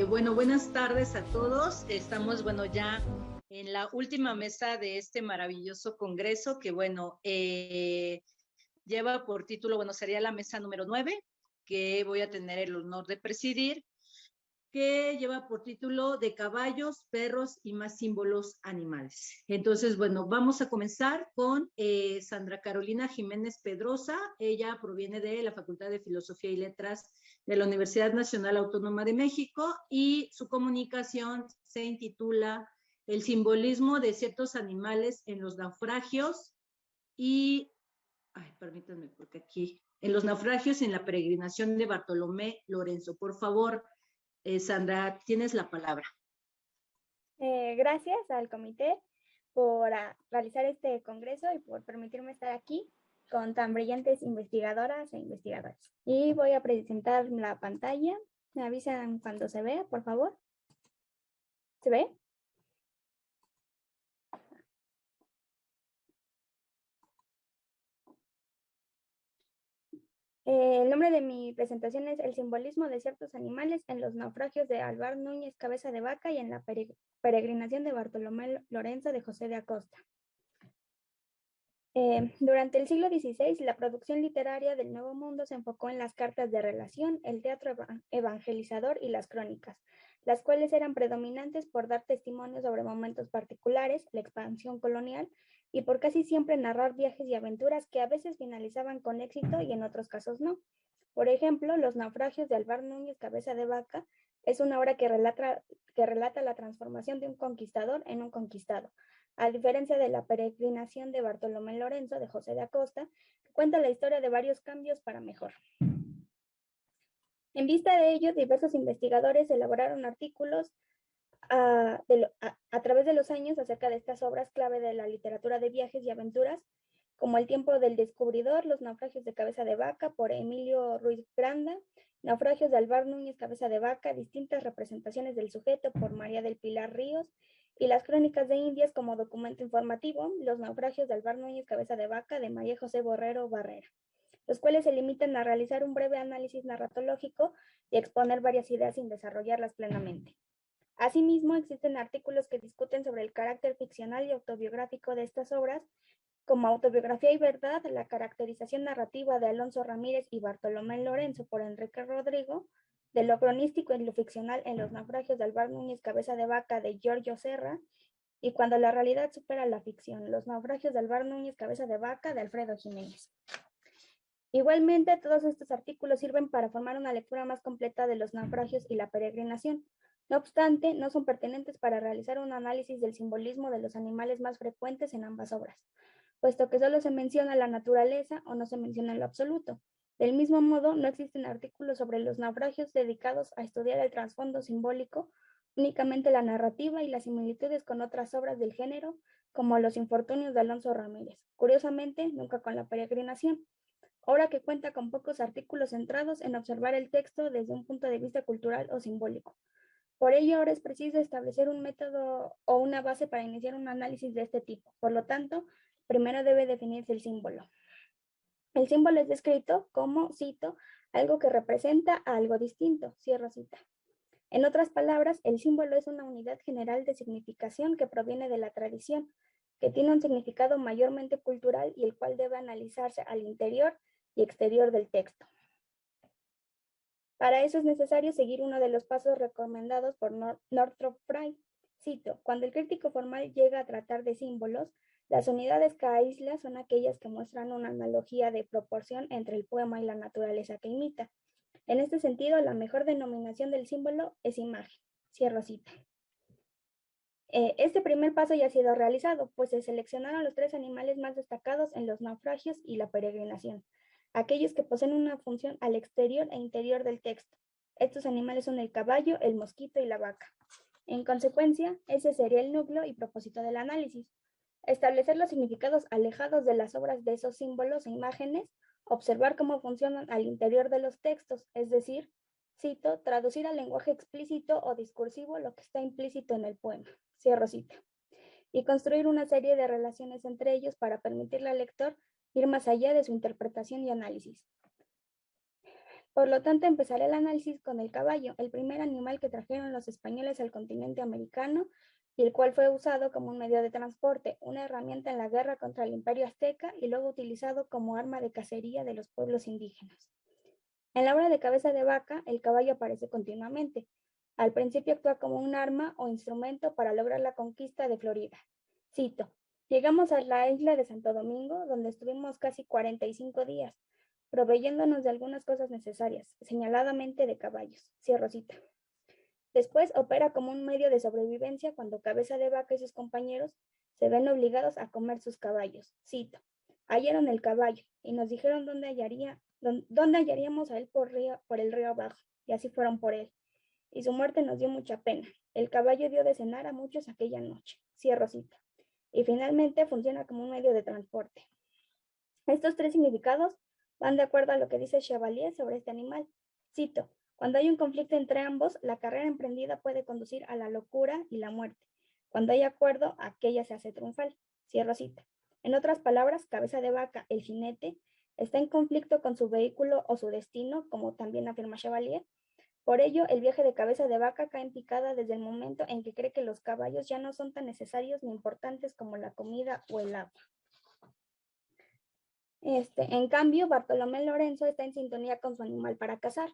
Bueno, buenas tardes a todos. Estamos, bueno, ya en la última mesa de este maravilloso congreso que, bueno, lleva por título, bueno, sería la mesa número 9, que voy a tener el honor de presidir, que lleva por título de caballos, perros y más símbolos animales. Entonces, bueno, vamos a comenzar con Sandra Carolina Jiménez Pedrosa. Ella proviene de la Facultad de Filosofía y Letras de la Universidad Nacional Autónoma de México y su comunicación se intitula El simbolismo de ciertos animales en los naufragios y, permítanme porque aquí, en los naufragios en la peregrinación de Bartolomé Lorenzo. Por favor, Sandra, tienes la palabra. Gracias al comité por realizar este congreso y por permitirme estar aquí con tan brillantes investigadoras e investigadores. Y voy a presentar la pantalla. Me avisan cuando se vea, por favor. ¿Se ve? El nombre de mi presentación es El simbolismo de ciertos animales en los naufragios de Alvar Núñez Cabeza de Vaca y en la peregrinación de Bartolomé Lorenzo de José de Acosta. Durante el siglo XVI, la producción literaria del Nuevo Mundo se enfocó en las cartas de relación, el teatro evangelizador y las crónicas, las cuales eran predominantes por dar testimonio sobre momentos particulares, la expansión colonial, y por casi siempre narrar viajes y aventuras que a veces finalizaban con éxito y en otros casos no. Por ejemplo, Los naufragios de Alvar Núñez Cabeza de Vaca es una obra que relata la transformación de un conquistador en un conquistado, a diferencia de la peregrinación de Bartolomé Lorenzo de José de Acosta, que cuenta la historia de varios cambios para mejor. En vista de ello, diversos investigadores elaboraron artículos a través de los años acerca de estas obras clave de la literatura de viajes y aventuras, como El tiempo del descubridor, Los naufragios de Cabeza de Vaca, por Emilio Ruiz Granda, Naufragios de Alvar Núñez Cabeza de Vaca, distintas representaciones del sujeto, por María del Pilar Ríos, y Las crónicas de Indias como documento informativo, Los naufragios de Alvar Núñez Cabeza de Vaca, de María José Borrero Barrera, los cuales se limitan a realizar un breve análisis narratológico y exponer varias ideas sin desarrollarlas plenamente. Asimismo, existen artículos que discuten sobre el carácter ficcional y autobiográfico de estas obras, como Autobiografía y Verdad, la caracterización narrativa de Alonso Ramírez y Bartolomé Lorenzo por Enrique Rodrigo, de lo cronístico y lo ficcional en Los naufragios de Alvar Núñez Cabeza de Vaca, de Giorgio Serra, y Cuando la realidad supera la ficción, Los naufragios de Alvar Núñez Cabeza de Vaca, de Alfredo Jiménez. Igualmente, todos estos artículos sirven para formar una lectura más completa de los naufragios y la peregrinación. No obstante, no son pertinentes para realizar un análisis del simbolismo de los animales más frecuentes en ambas obras, puesto que solo se menciona la naturaleza o no se menciona en lo absoluto. Del mismo modo, no existen artículos sobre los naufragios dedicados a estudiar el trasfondo simbólico, únicamente la narrativa y las similitudes con otras obras del género, como Los infortunios de Alonso Ramírez. Curiosamente, nunca con la peregrinación, obra que cuenta con pocos artículos centrados en observar el texto desde un punto de vista cultural o simbólico. Por ello, ahora es preciso establecer un método o una base para iniciar un análisis de este tipo. Por lo tanto, primero debe definirse el símbolo. El símbolo es descrito como, cito, algo que representa a algo distinto, cierro cita. En otras palabras, el símbolo es una unidad general de significación que proviene de la tradición, que tiene un significado mayormente cultural y el cual debe analizarse al interior y exterior del texto. Para eso es necesario seguir uno de los pasos recomendados por Northrop Frye. Cito, cuando el crítico formal llega a tratar de símbolos, las unidades que aísla son aquellas que muestran una analogía de proporción entre el poema y la naturaleza que imita. En este sentido, la mejor denominación del símbolo es imagen. Cierro cita. Este primer paso ya ha sido realizado, pues se seleccionaron los 3 animales más destacados en los naufragios y la peregrinación, aquellos que poseen una función al exterior e interior del texto. Estos animales son el caballo, el mosquito y la vaca. En consecuencia, ese sería el núcleo y propósito del análisis. Establecer los significados alejados de las obras de esos símbolos e imágenes, observar cómo funcionan al interior de los textos, es decir, cito, traducir al lenguaje explícito o discursivo lo que está implícito en el poema, cierro cita, y construir una serie de relaciones entre ellos para permitirle al lector ir más allá de su interpretación y análisis. Por lo tanto, empezaré el análisis con el caballo, el primer animal que trajeron los españoles al continente americano y el cual fue usado como un medio de transporte, una herramienta en la guerra contra el imperio azteca y luego utilizado como arma de cacería de los pueblos indígenas. En la obra de Cabeza de Vaca, el caballo aparece continuamente. Al principio actúa como un arma o instrumento para lograr la conquista de Florida. Cito, llegamos a la isla de Santo Domingo, donde estuvimos casi 45 días, proveyéndonos de algunas cosas necesarias, señaladamente de caballos. Cierro cita. Después opera como un medio de sobrevivencia cuando Cabeza de Vaca y sus compañeros se ven obligados a comer sus caballos. Cito, hallaron el caballo y nos dijeron dónde hallaríamos a él por el río abajo, y así fueron por él. Y su muerte nos dio mucha pena. El caballo dio de cenar a muchos aquella noche. Cierro cita. Y finalmente funciona como un medio de transporte. Estos tres significados van de acuerdo a lo que dice Chevalier sobre este animal. Cito, cuando hay un conflicto entre ambos, la carrera emprendida puede conducir a la locura y la muerte. Cuando hay acuerdo, aquella se hace triunfal. Cierro cita. En otras palabras, Cabeza de Vaca, el jinete, está en conflicto con su vehículo o su destino, como también afirma Chevalier. Por ello, el viaje de Cabeza de Vaca cae en picada desde el momento en que cree que los caballos ya no son tan necesarios ni importantes como la comida o el agua. En cambio, Bartolomé Lorenzo está en sintonía con su animal para cazar.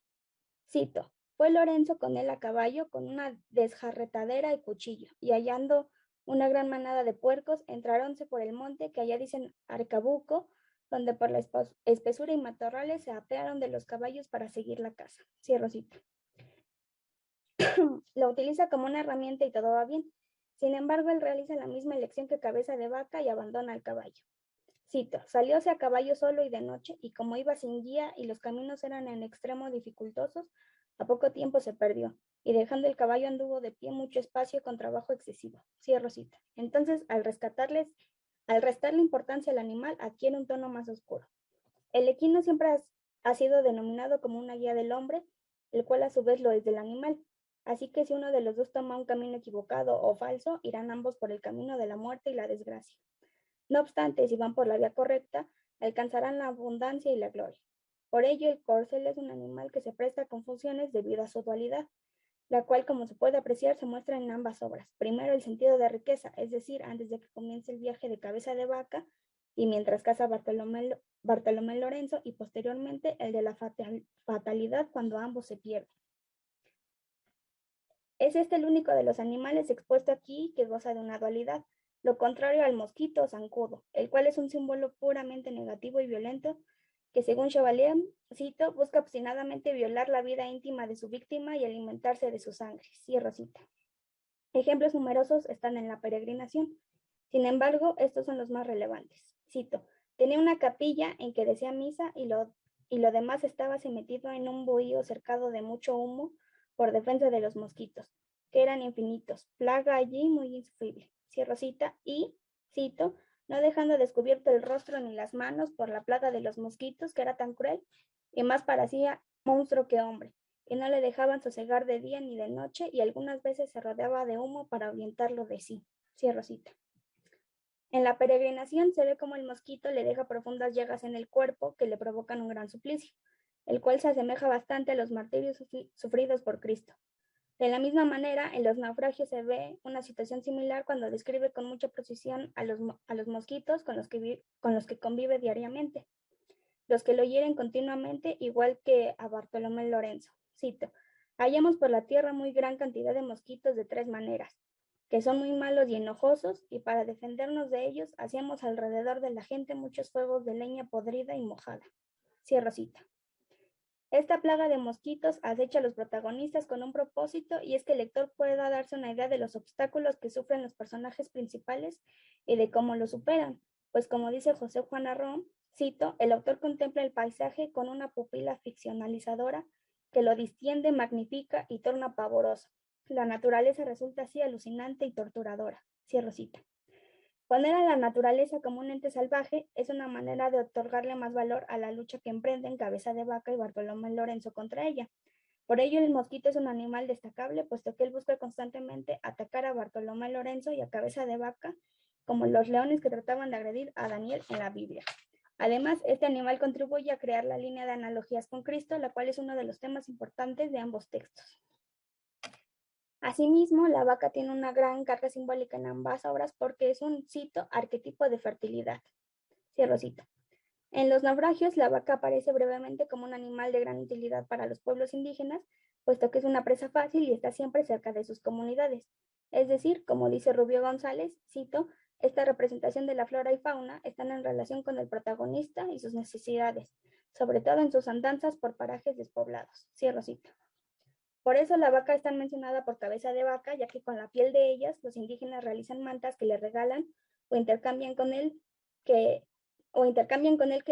Cito, fue Lorenzo con él a caballo con una desjarretadera y cuchillo, y hallando una gran manada de puercos, entraronse por el monte que allá dicen Arcabuco, donde por la espesura y matorrales se apearon de los caballos para seguir la caza. Cierro cita. Lo utiliza como una herramienta y todo va bien. Sin embargo, él realiza la misma elección que Cabeza de Vaca y abandona al caballo. Cito, salióse a caballo solo y de noche, y como iba sin guía y los caminos eran en extremo dificultosos, a poco tiempo se perdió, y dejando el caballo anduvo de pie mucho espacio con trabajo excesivo. Cierro cita. Entonces, al restarle importancia al animal, adquiere un tono más oscuro. El equino siempre ha sido denominado como una guía del hombre, el cual a su vez lo es del animal. Así que si uno de los dos toma un camino equivocado o falso, irán ambos por el camino de la muerte y la desgracia. No obstante, si van por la vía correcta, alcanzarán la abundancia y la gloria. Por ello, el corcel es un animal que se presta a confusiones debido a su dualidad, la cual, como se puede apreciar, se muestra en ambas obras. Primero, el sentido de riqueza, es decir, antes de que comience el viaje de Cabeza de Vaca y mientras caza Bartolomé Lorenzo, y posteriormente el de la fatalidad cuando ambos se pierden. Es este el único de los animales expuesto aquí que goza de una dualidad, lo contrario al mosquito o zancudo, el cual es un símbolo puramente negativo y violento que, según Chevalier, cito, busca obstinadamente violar la vida íntima de su víctima y alimentarse de su sangre. Cierro cita. Ejemplos numerosos están en La Peregrinación. Sin embargo, estos son los más relevantes. Cito, tenía una capilla en que decía misa y lo demás estaba metido en un bohío cercado de mucho humo por defensa de los mosquitos, que eran infinitos, plaga allí muy insufrible. Cierro cita y, cito, no dejando descubierto el rostro ni las manos por la plaga de los mosquitos, que era tan cruel, y más parecía monstruo que hombre, y no le dejaban sosegar de día ni de noche, y algunas veces se rodeaba de humo para ahuyentarlo de sí. Cierro cita. En La Peregrinación se ve como el mosquito le deja profundas llagas en el cuerpo que le provocan un gran suplicio, el cual se asemeja bastante a los martirios sufridos por Cristo. De la misma manera, en los naufragios se ve una situación similar cuando describe con mucha precisión a los mosquitos con los que convive diariamente, los que lo hieren continuamente, igual que a Bartolomé Lorenzo. Cito, hallamos por la tierra muy gran cantidad de mosquitos de tres maneras, que son muy malos y enojosos, y para defendernos de ellos hacíamos alrededor de la gente muchos fuegos de leña podrida y mojada. Cierro cita. Esta plaga de mosquitos acecha a los protagonistas con un propósito, y es que el lector pueda darse una idea de los obstáculos que sufren los personajes principales y de cómo los superan, pues como dice José Juan Arrón, cito, el autor contempla el paisaje con una pupila ficcionalizadora que lo distiende, magnifica y torna pavoroso. La naturaleza resulta así alucinante y torturadora. Cierro cita. Poner a la naturaleza como un ente salvaje es una manera de otorgarle más valor a la lucha que emprenden Cabeza de Vaca y Bartolomé Lorenzo contra ella. Por ello, el mosquito es un animal destacable, puesto que él busca constantemente atacar a Bartolomé Lorenzo y a Cabeza de Vaca, como los leones que trataban de agredir a Daniel en la Biblia. Además, este animal contribuye a crear la línea de analogías con Cristo, la cual es uno de los temas importantes de ambos textos. Asimismo, la vaca tiene una gran carga simbólica en ambas obras porque es un, cito, arquetipo de fertilidad. Cierro cita. En los naufragios, la vaca aparece brevemente como un animal de gran utilidad para los pueblos indígenas, puesto que es una presa fácil y está siempre cerca de sus comunidades. Es decir, como dice Rubio González, cito, esta representación de la flora y fauna están en relación con el protagonista y sus necesidades, sobre todo en sus andanzas por parajes despoblados. Cierro cita. Por eso la vaca es tan mencionada por cabeza de vaca, ya que con la piel de ellas los indígenas realizan mantas que le regalan o intercambian con él que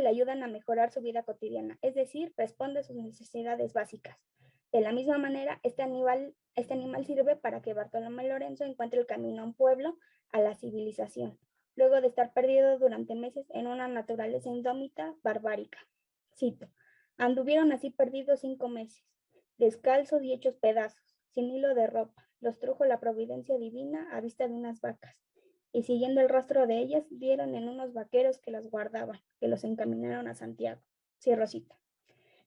le ayudan a mejorar su vida cotidiana, es decir, responde a sus necesidades básicas. De la misma manera, este animal sirve para que Bartolomé Lorenzo encuentre el camino a un pueblo, a la civilización, luego de estar perdido durante meses en una naturaleza indómita, barbárica. Cito, anduvieron así perdidos 5 meses, descalzos y hechos pedazos, sin hilo de ropa, los trujo la providencia divina a vista de unas vacas, y siguiendo el rastro de ellas, dieron en unos vaqueros que las guardaban, que los encaminaron a Santiago. Cierro cita.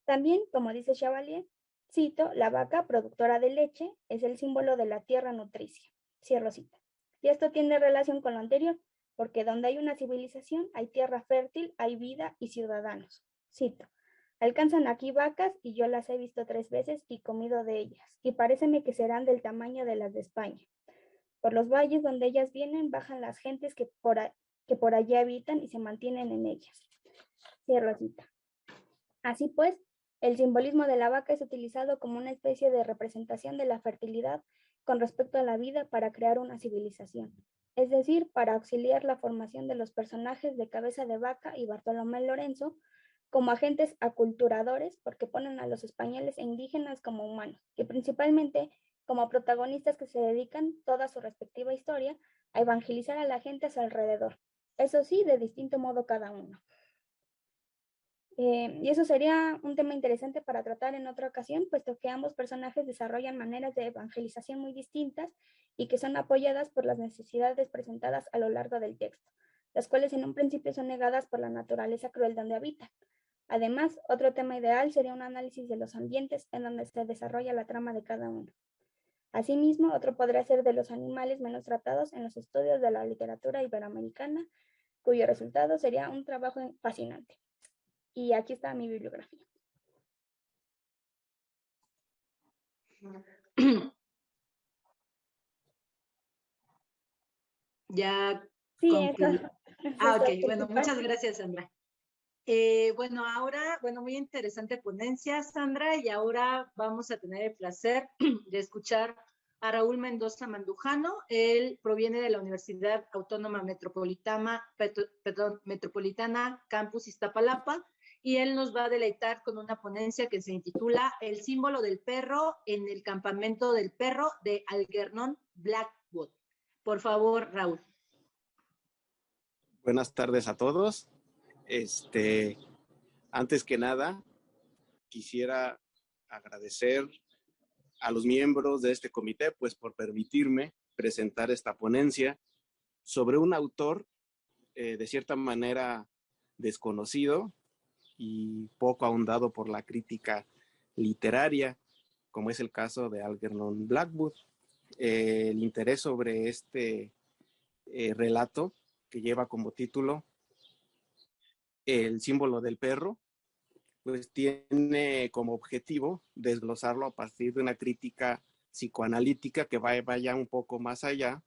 También, como dice Chevalier, cito, la vaca, productora de leche, es el símbolo de la tierra nutricia. Cierro cita. Y esto tiene relación con lo anterior, porque donde hay una civilización, hay tierra fértil, hay vida y ciudadanos. Cito. Alcanzan aquí vacas y yo las he visto 3 veces y comido de ellas, y paréceme que serán del tamaño de las de España. Por los valles donde ellas vienen, bajan las gentes que por allí habitan y se mantienen en ellas. Cierro cita. Así pues, el simbolismo de la vaca es utilizado como una especie de representación de la fertilidad con respecto a la vida para crear una civilización, es decir, para auxiliar la formación de los personajes de Cabeza de Vaca y Bartolomé Lorenzo como agentes aculturadores, porque ponen a los españoles e indígenas como humanos, que principalmente como protagonistas que se dedican toda su respectiva historia a evangelizar a la gente a su alrededor, eso sí, de distinto modo cada uno. Y eso sería un tema interesante para tratar en otra ocasión, puesto que ambos personajes desarrollan maneras de evangelización muy distintas y que son apoyadas por las necesidades presentadas a lo largo del texto, las cuales en un principio son negadas por la naturaleza cruel donde habitan. Además, otro tema ideal sería un análisis de los ambientes en donde se desarrolla la trama de cada uno. Asimismo, otro podría ser de los animales menos tratados en los estudios de la literatura iberoamericana, cuyo resultado sería un trabajo fascinante. Y aquí está mi bibliografía. Ya sí, concluí. Ok, bueno, principal. muchas gracias, Sandra. Bueno, ahora, muy interesante ponencia, Sandra, y ahora vamos a tener el placer de escuchar a Raúl Mendoza Mandujano. Él proviene de la Universidad Autónoma Metropolitana Campus Iztapalapa, y él nos va a deleitar con una ponencia que se intitula El símbolo del perro en el campamento del perro de Algernon Blackwood. Por favor, Raúl. Buenas tardes a todos. Antes que nada, quisiera agradecer a los miembros de este comité, pues, por permitirme presentar esta ponencia sobre un autor de cierta manera desconocido y poco ahondado por la crítica literaria, como es el caso de Algernon Blackwood. El interés sobre este relato, que lleva como título El símbolo del perro, pues tiene como objetivo desglosarlo a partir de una crítica psicoanalítica que vaya un poco más allá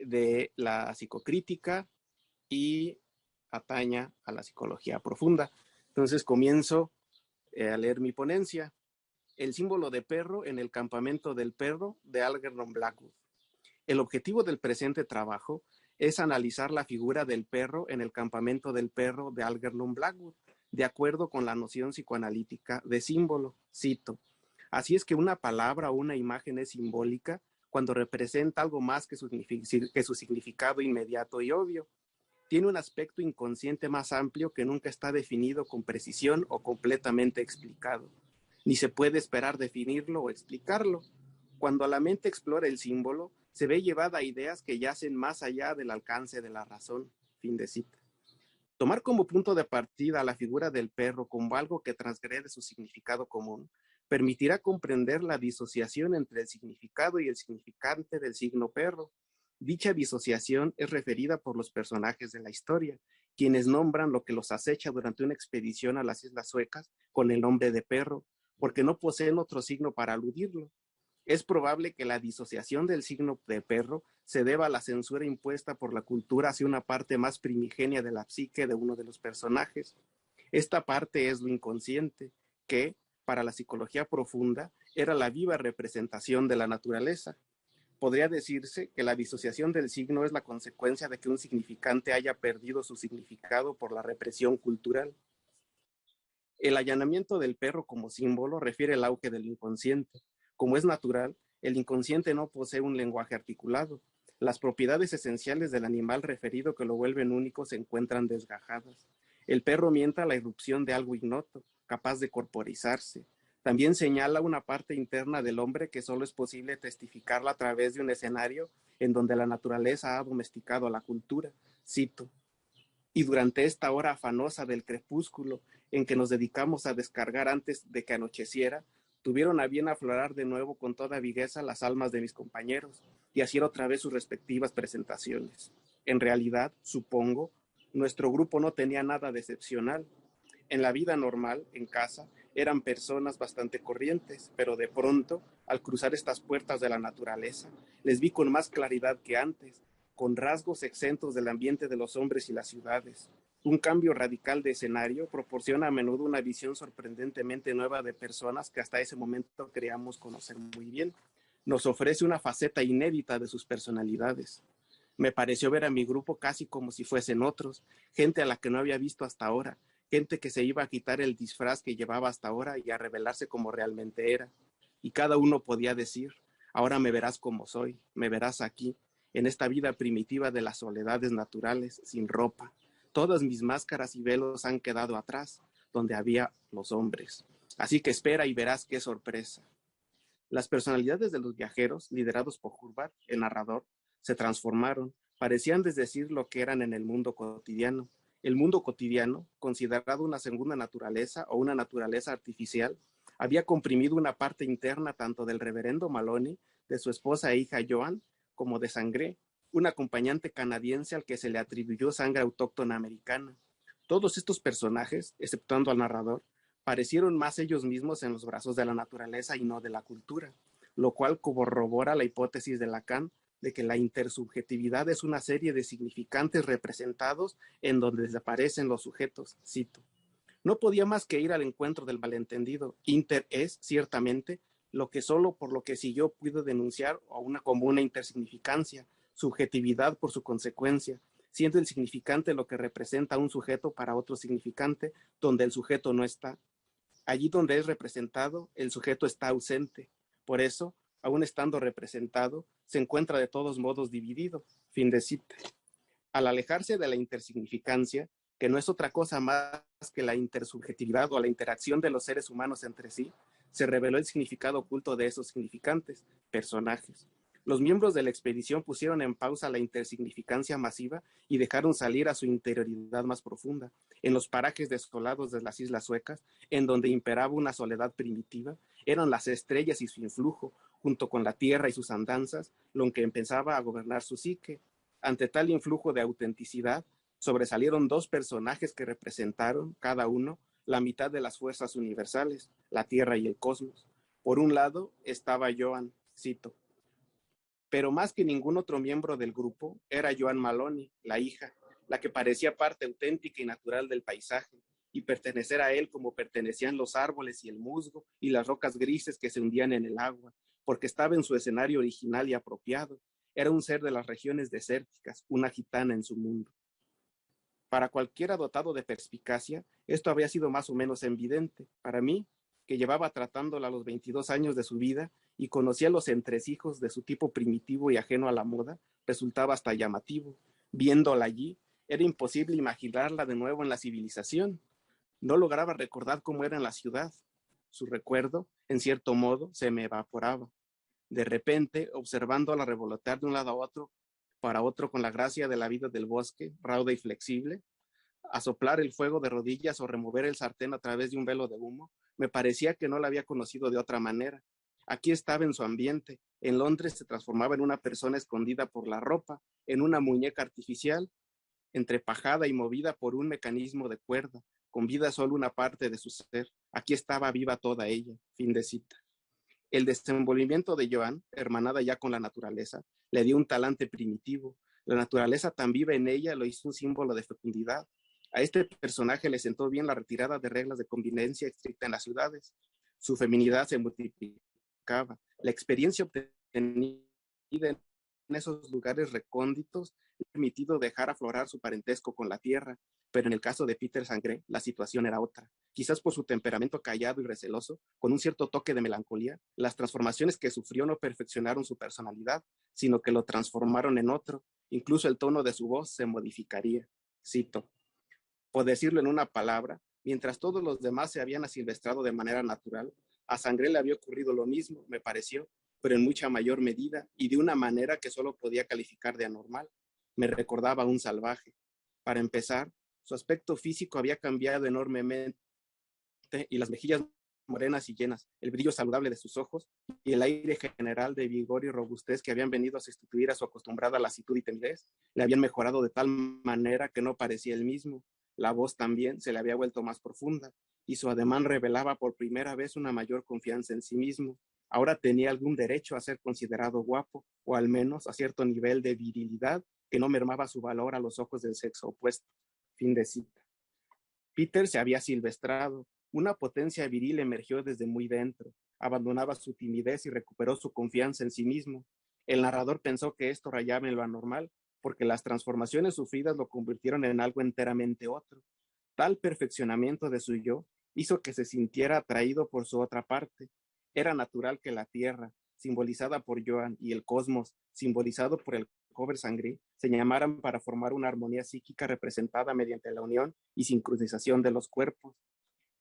de la psicocrítica y ataña a la psicología profunda. Entonces comienzo a leer mi ponencia. El símbolo de perro en el campamento del perro de Algernon Blackwood. El objetivo del presente trabajo es analizar la figura del perro en el campamento del perro de Algernon Blackwood, de acuerdo con la noción psicoanalítica de símbolo. Cito: así es que una palabra o una imagen es simbólica cuando representa algo más que su significado inmediato y obvio. Tiene un aspecto inconsciente más amplio que nunca está definido con precisión o completamente explicado. Ni se puede esperar definirlo o explicarlo. Cuando la mente explora el símbolo, se ve llevada a ideas que yacen más allá del alcance de la razón. Fin de cita. Tomar como punto de partida la figura del perro como algo que transgrede su significado común permitirá comprender la disociación entre el significado y el significante del signo perro. Dicha disociación es referida por los personajes de la historia, quienes nombran lo que los acecha durante una expedición a las Islas Suecas con el nombre de perro, porque no poseen otro signo para aludirlo. Es probable que la disociación del signo de perro se deba a la censura impuesta por la cultura hacia una parte más primigenia de la psique de uno de los personajes. Esta parte es lo inconsciente, que, para la psicología profunda, era la viva representación de la naturaleza. Podría decirse que la disociación del signo es la consecuencia de que un significante haya perdido su significado por la represión cultural. El allanamiento del perro como símbolo refiere al auge del inconsciente. Como es natural, el inconsciente no posee un lenguaje articulado. Las propiedades esenciales del animal referido que lo vuelven único se encuentran desgajadas. El perro mienta la irrupción de algo ignoto, capaz de corporizarse. También señala una parte interna del hombre que solo es posible testificarla a través de un escenario en donde la naturaleza ha domesticado a la cultura. Cito: y durante esta hora afanosa del crepúsculo en que nos dedicamos a descargar antes de que anocheciera, tuvieron a bien aflorar de nuevo con toda viveza las almas de mis compañeros y hacer otra vez sus respectivas presentaciones. En realidad, supongo, nuestro grupo no tenía nada de excepcional. En la vida normal, en casa, eran personas bastante corrientes, pero de pronto, al cruzar estas puertas de la naturaleza, les vi con más claridad que antes, con rasgos exentos del ambiente de los hombres y las ciudades. Un cambio radical de escenario proporciona a menudo una visión sorprendentemente nueva de personas que hasta ese momento creíamos conocer muy bien. Nos ofrece una faceta inédita de sus personalidades. Me pareció ver a mi grupo casi como si fuesen otros, gente a la que no había visto hasta ahora, gente que se iba a quitar el disfraz que llevaba hasta ahora y a revelarse como realmente era. Y cada uno podía decir: ahora me verás como soy, me verás aquí, en esta vida primitiva de las soledades naturales, sin ropa. Todas mis máscaras y velos han quedado atrás, donde había los hombres. Así que espera y verás qué sorpresa. Las personalidades de los viajeros, liderados por Hurbar, el narrador, se transformaron, parecían desdecir lo que eran en el mundo cotidiano. El mundo cotidiano, considerado una segunda naturaleza o una naturaleza artificial, había comprimido una parte interna tanto del reverendo Maloney, de su esposa e hija Joan, como de Sangré, un acompañante canadiense al que se le atribuyó sangre autóctona americana. Todos estos personajes, exceptuando al narrador, parecieron más ellos mismos en los brazos de la naturaleza y no de la cultura, lo cual corrobora la hipótesis de Lacan de que la intersubjetividad es una serie de significantes representados en donde desaparecen los sujetos. Cito: no podía más que ir al encuentro del malentendido. Inter es, ciertamente, lo que solo por lo que siguió pudo denunciar como una intersignificancia, subjetividad por su consecuencia, siendo el significante lo que representa un sujeto para otro significante, donde el sujeto no está. Allí donde es representado, el sujeto está ausente. Por eso, aun estando representado, se encuentra de todos modos dividido. Fin de cita. Al alejarse de la intersignificancia, que no es otra cosa más que la intersubjetividad o la interacción de los seres humanos entre sí, se reveló el significado oculto de esos significantes, personajes. Los miembros de la expedición pusieron en pausa la intersignificancia masiva y dejaron salir a su interioridad más profunda. En los parajes desolados de las Islas Suecas, en donde imperaba una soledad primitiva, eran las estrellas y su influjo, junto con la tierra y sus andanzas, lo que empezaba a gobernar su psique. Ante tal influjo de autenticidad, sobresalieron dos personajes que representaron, cada uno, la mitad de las fuerzas universales, la Tierra y el cosmos. Por un lado estaba Joan, cito: pero más que ningún otro miembro del grupo, era Joan Maloney, la hija, la que parecía parte auténtica y natural del paisaje, y pertenecer a él como pertenecían los árboles y el musgo y las rocas grises que se hundían en el agua, porque estaba en su escenario original y apropiado. Era un ser de las regiones desérticas, una gitana en su mundo. Para cualquiera dotado de perspicacia, esto había sido más o menos evidente. Para mí, que llevaba tratándola a los 22 años de su vida y conocía los entresijos de su tipo primitivo y ajeno a la moda, resultaba hasta llamativo. Viéndola allí, era imposible imaginarla de nuevo en la civilización. No lograba recordar cómo era en la ciudad. Su recuerdo, en cierto modo, se me evaporaba. De repente, observándola revolotear de un lado a otro, para otro con la gracia de la vida del bosque, rauda y flexible, a soplar el fuego de rodillas o remover el sartén a través de un velo de humo, me parecía que no la había conocido de otra manera. Aquí estaba en su ambiente. En Londres se transformaba en una persona escondida por la ropa, en una muñeca artificial, entrepajada y movida por un mecanismo de cuerda, con vida solo una parte de su ser. Aquí estaba viva toda ella. Fin de cita. El desenvolvimiento de Joan, hermanada ya con la naturaleza, le dio un talante primitivo. La naturaleza tan viva en ella lo hizo un símbolo de fecundidad. A este personaje le sentó bien la retirada de reglas de convivencia estricta en las ciudades. Su feminidad se multiplicaba. La experiencia obtenida en esos lugares recónditos le ha permitido dejar aflorar su parentesco con la tierra, pero en el caso de Peter Sangre, la situación era otra. Quizás por su temperamento callado y receloso, con un cierto toque de melancolía, las transformaciones que sufrió no perfeccionaron su personalidad, sino que lo transformaron en otro. Incluso el tono de su voz se modificaría. Cito: por decirlo en una palabra, mientras todos los demás se habían asilvestrado de manera natural, a Sangre le había ocurrido lo mismo, me pareció, pero en mucha mayor medida y de una manera que solo podía calificar de anormal. Me recordaba a un salvaje. Para empezar, su aspecto físico había cambiado enormemente y las mejillas morenas y llenas, el brillo saludable de sus ojos y el aire general de vigor y robustez que habían venido a sustituir a su acostumbrada lasitud y timidez, le habían mejorado de tal manera que no parecía el mismo. La voz también se le había vuelto más profunda y su ademán revelaba por primera vez una mayor confianza en sí mismo. Ahora tenía algún derecho a ser considerado guapo, o al menos a cierto nivel de virilidad que no mermaba su valor a los ojos del sexo opuesto. Fin de cita. Peter se había silvestrado. Una potencia viril emergió desde muy dentro, abandonaba su timidez y recuperó su confianza en sí mismo. El narrador pensó que esto rayaba en lo anormal, porque las transformaciones sufridas lo convirtieron en algo enteramente otro. Tal perfeccionamiento de su yo hizo que se sintiera atraído por su otra parte. Era natural que la Tierra, simbolizada por Joan, y el cosmos, simbolizado por el cover Sangre, se llamaran para formar una armonía psíquica representada mediante la unión y sincronización de los cuerpos.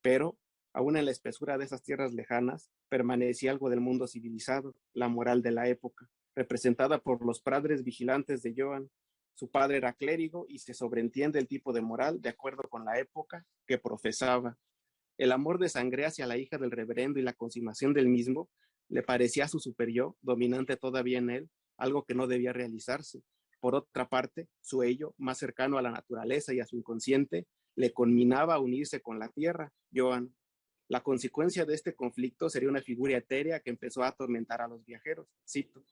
Pero, aún en la espesura de esas tierras lejanas, permanecía algo del mundo civilizado, la moral de la época, representada por los padres vigilantes de Joan. Su padre era clérigo y se sobreentiende el tipo de moral de acuerdo con la época que profesaba. El amor de Sangre hacia la hija del reverendo y la consumación del mismo le parecía a su superior, dominante todavía en él, algo que no debía realizarse. Por otra parte, su ello, más cercano a la naturaleza y a su inconsciente, le conminaba a unirse con la tierra, Joan. La consecuencia de este conflicto sería una figura etérea que empezó a atormentar a los viajeros. Cito: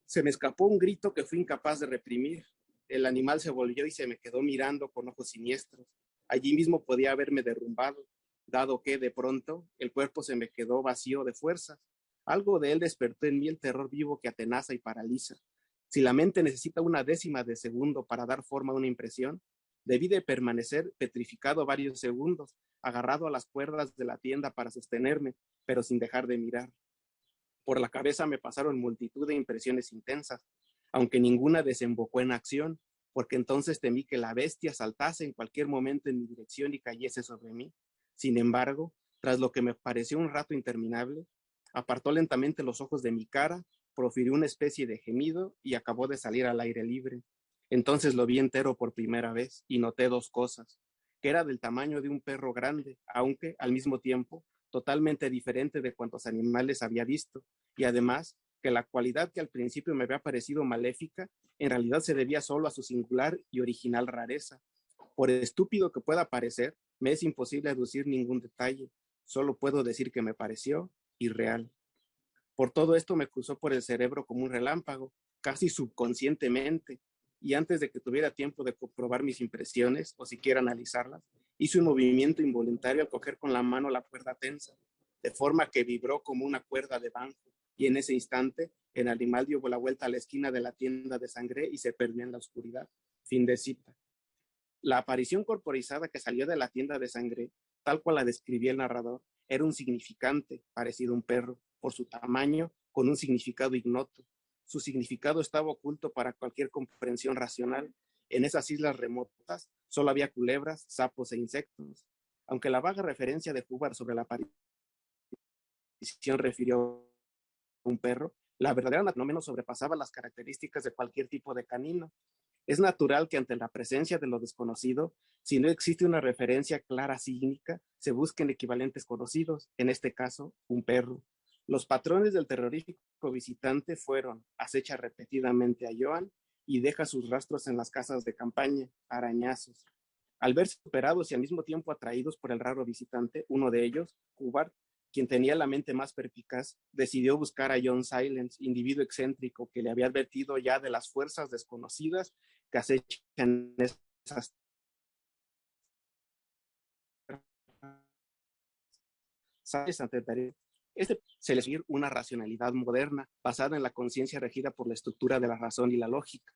se me escapó un grito que fui incapaz de reprimir. El animal se volvió y se me quedó mirando con ojos siniestros. Allí mismo podía haberme derrumbado, dado que, de pronto, el cuerpo se me quedó vacío de fuerzas. Algo de él despertó en mí el terror vivo que atenaza y paraliza. Si la mente necesita una décima de segundo para dar forma a una impresión, debí de permanecer petrificado varios segundos, agarrado a las cuerdas de la tienda para sostenerme, pero sin dejar de mirar. Por la cabeza me pasaron multitud de impresiones intensas, aunque ninguna desembocó en acción, porque entonces temí que la bestia saltase en cualquier momento en mi dirección y cayese sobre mí. Sin embargo, tras lo que me pareció un rato interminable, apartó lentamente los ojos de mi cara, profirió una especie de gemido y acabó de salir al aire libre. Entonces lo vi entero por primera vez y noté dos cosas: que era del tamaño de un perro grande, aunque, al mismo tiempo, totalmente diferente de cuantos animales había visto, y además que la cualidad que al principio me había parecido maléfica, en realidad se debía solo a su singular y original rareza. Por estúpido que pueda parecer, me es imposible aducir ningún detalle, solo puedo decir que me pareció irreal. Por todo esto me cruzó por el cerebro como un relámpago, casi subconscientemente, y antes de que tuviera tiempo de comprobar mis impresiones o siquiera analizarlas, hice un movimiento involuntario al coger con la mano la cuerda tensa, de forma que vibró como una cuerda de banjo, y en ese instante el animal dio la vuelta a la esquina de la tienda de Sangre y se perdió en la oscuridad. Fin de cita. La aparición corporizada que salió de la tienda de Sangre, tal cual la describía el narrador, era un significante, parecido a un perro, por su tamaño, con un significado ignoto. Su significado estaba oculto para cualquier comprensión racional. En esas islas remotas solo había culebras, sapos e insectos. Aunque la vaga referencia de Hubbard sobre la aparición refirió a un perro, La verdadera fenómeno sobrepasaba las características de cualquier tipo de canino. Es natural que ante la presencia de lo desconocido, si no existe una referencia clara cínica, se busquen equivalentes conocidos, en este caso, un perro. Los patrones del terrorífico visitante fueron: acecha repetidamente a Joan y deja sus rastros en las casas de campaña, arañazos. Al verse superados y al mismo tiempo atraídos por el raro visitante, uno de ellos, Hubbard, quien tenía la mente más perspicaz, decidió buscar a John Silence, individuo excéntrico que le había advertido ya de las fuerzas desconocidas que acechan esas sales ante el tarea. Este se le sigue una racionalidad moderna basada en la conciencia regida por la estructura de la razón y la lógica.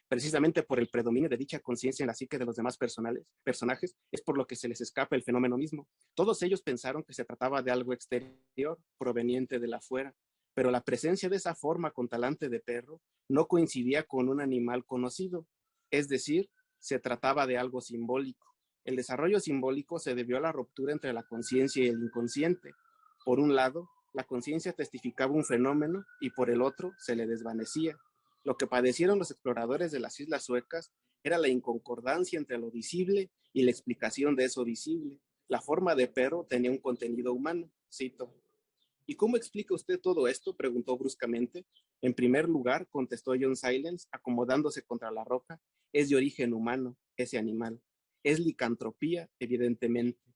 Precisamente por el predominio de dicha conciencia en la psique de los demás personajes, es por lo que se les escapa el fenómeno mismo. Todos ellos pensaron que se trataba de algo exterior, proveniente de la afuera, pero la presencia de esa forma con talante de perro no coincidía con un animal conocido, es decir, se trataba de algo simbólico. El desarrollo simbólico se debió a la ruptura entre la conciencia y el inconsciente. Por un lado, la conciencia testificaba un fenómeno y por el otro se le desvanecía. Lo que padecieron los exploradores de las Islas Suecas era la inconcordancia entre lo visible y la explicación de eso visible. La forma de perro tenía un contenido humano, cito. ¿Y cómo explica usted todo esto?, preguntó bruscamente. En primer lugar, contestó John Silence, acomodándose contra la roca, es de origen humano, ese animal. Es licantropía, evidentemente.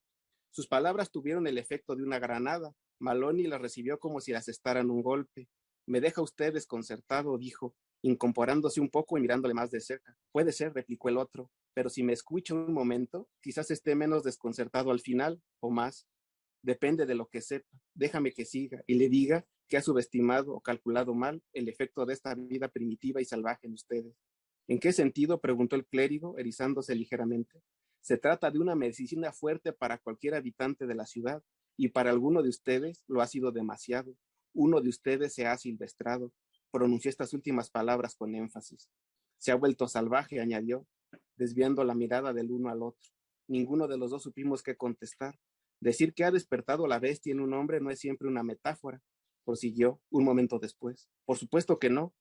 Sus palabras tuvieron el efecto de una granada. Maloney las recibió como si le asestaran un golpe. Me deja usted desconcertado, dijo, incorporándose un poco y mirándole más de cerca. Puede ser, replicó el otro, pero si me escucha un momento, quizás esté menos desconcertado al final, o más. Depende de lo que sepa. Déjame que siga y le diga que ha subestimado o calculado mal el efecto de esta vida primitiva y salvaje en ustedes. ¿En qué sentido?, preguntó el clérigo, erizándose ligeramente. Se trata de una medicina fuerte para cualquier habitante de la ciudad, y para alguno de ustedes lo ha sido demasiado. Uno de ustedes se ha silvestrado. Pronunció estas últimas palabras con énfasis. Se ha vuelto salvaje, añadió, desviando la mirada del uno al otro. Ninguno de los dos supimos qué contestar. Decir que ha despertado la bestia en un hombre no es siempre una metáfora, prosiguió un momento después. Por supuesto que no,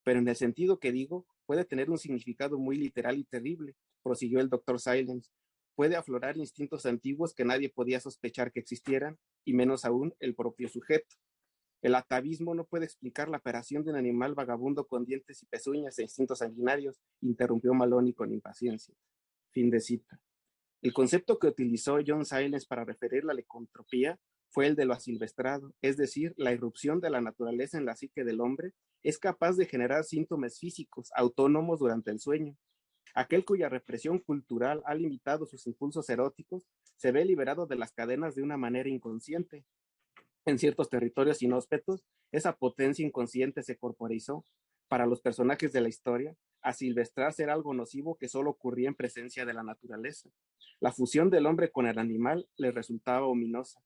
pero en el sentido que digo, puede tener un significado muy literal y terrible, prosiguió el doctor Silence. Puede aflorar instintos antiguos que nadie podía sospechar que existieran, y menos aún el propio sujeto. El atavismo no puede explicar la operación de un animal vagabundo con dientes y pezuñas e instintos sanguinarios, interrumpió Maloney con impaciencia. Fin de cita. El concepto que utilizó John Silence para referir la licantropía fue el de lo asilvestrado, es decir, la irrupción de la naturaleza en la psique del hombre es capaz de generar síntomas físicos autónomos durante el sueño. Aquel cuya represión cultural ha limitado sus impulsos eróticos se ve liberado de las cadenas de una manera inconsciente. En ciertos territorios inhóspitos, esa potencia inconsciente se corporizó. Para los personajes de la historia, asilvestrarse era algo nocivo que solo ocurría en presencia de la naturaleza. La fusión del hombre con el animal les resultaba ominosa.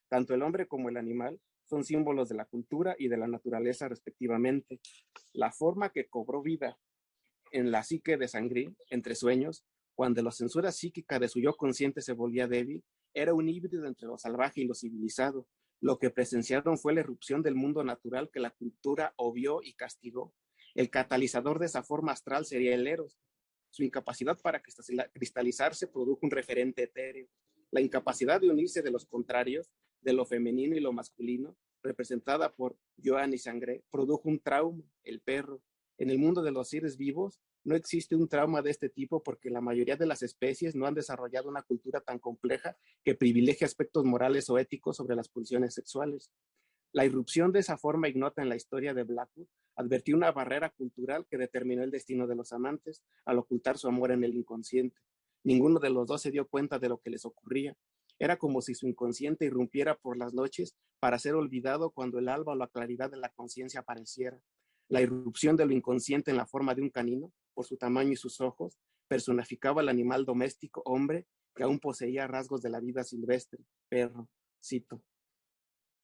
Tanto el hombre como el animal son símbolos de la cultura y de la naturaleza respectivamente. La forma que cobró vida en la psique de Sangri, entre sueños, cuando la censura psíquica de su yo consciente se volvía débil, era un híbrido entre lo salvaje y lo civilizado. Lo que presenciaron fue la irrupción del mundo natural que la cultura obvió y castigó. El catalizador de esa forma astral sería el eros. Su incapacidad para cristalizarse produjo un referente etéreo. La incapacidad de unirse de los contrarios, de lo femenino y lo masculino, representada por Joan y Sangre, produjo un trauma, el perro. En el mundo de los seres vivos no existe un trauma de este tipo porque la mayoría de las especies no han desarrollado una cultura tan compleja que privilegie aspectos morales o éticos sobre las pulsiones sexuales. La irrupción de esa forma ignota en la historia de Blackwood advirtió una barrera cultural que determinó el destino de los amantes al ocultar su amor en el inconsciente. Ninguno de los dos se dio cuenta de lo que les ocurría. Era como si su inconsciente irrumpiera por las noches para ser olvidado cuando el alba o la claridad de la conciencia apareciera. La irrupción de lo inconsciente en la forma de un canino, por su tamaño y sus ojos, personificaba al animal doméstico hombre que aún poseía rasgos de la vida silvestre, perro, cito.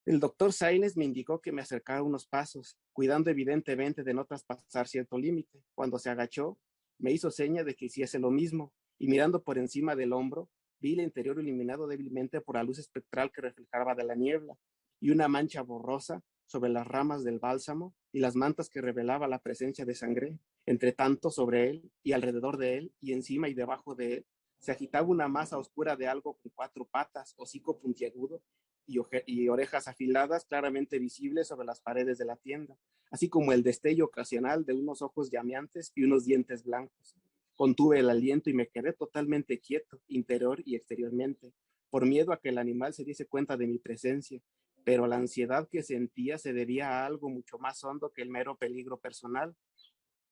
El doctor Silence me indicó que me acercara unos pasos, cuidando evidentemente de no traspasar cierto límite. Cuando se agachó, me hizo seña de que hiciese lo mismo, y mirando por encima del hombro, vi el interior iluminado débilmente por la luz espectral que reflejaba de la niebla, y una mancha borrosa sobre las ramas del bálsamo y las mantas que revelaba la presencia de Sangré. Entre tanto, sobre él y alrededor de él y encima y debajo de él se agitaba una masa oscura de algo con 4 patas, hocico puntiagudo y orejas afiladas claramente visibles sobre las paredes de la tienda, así como el destello ocasional de unos ojos llameantes y unos dientes blancos. Contuve el aliento y me quedé totalmente quieto, interior y exteriormente, por miedo a que el animal se diese cuenta de mi presencia, pero la ansiedad que sentía se debía a algo mucho más hondo que el mero peligro personal,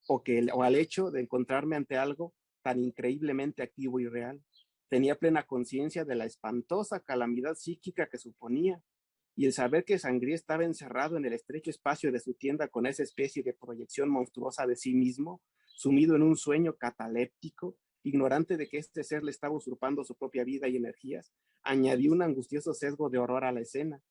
o al hecho de encontrarme ante algo tan increíblemente activo y real. Tenía plena conciencia de la espantosa calamidad psíquica que suponía, y el saber que Sangré estaba encerrado en el estrecho espacio de su tienda con esa especie de proyección monstruosa de sí mismo, sumido en un sueño cataléptico, ignorante de que este ser le estaba usurpando su propia vida y energías, añadió un angustioso sesgo de horror a la escena.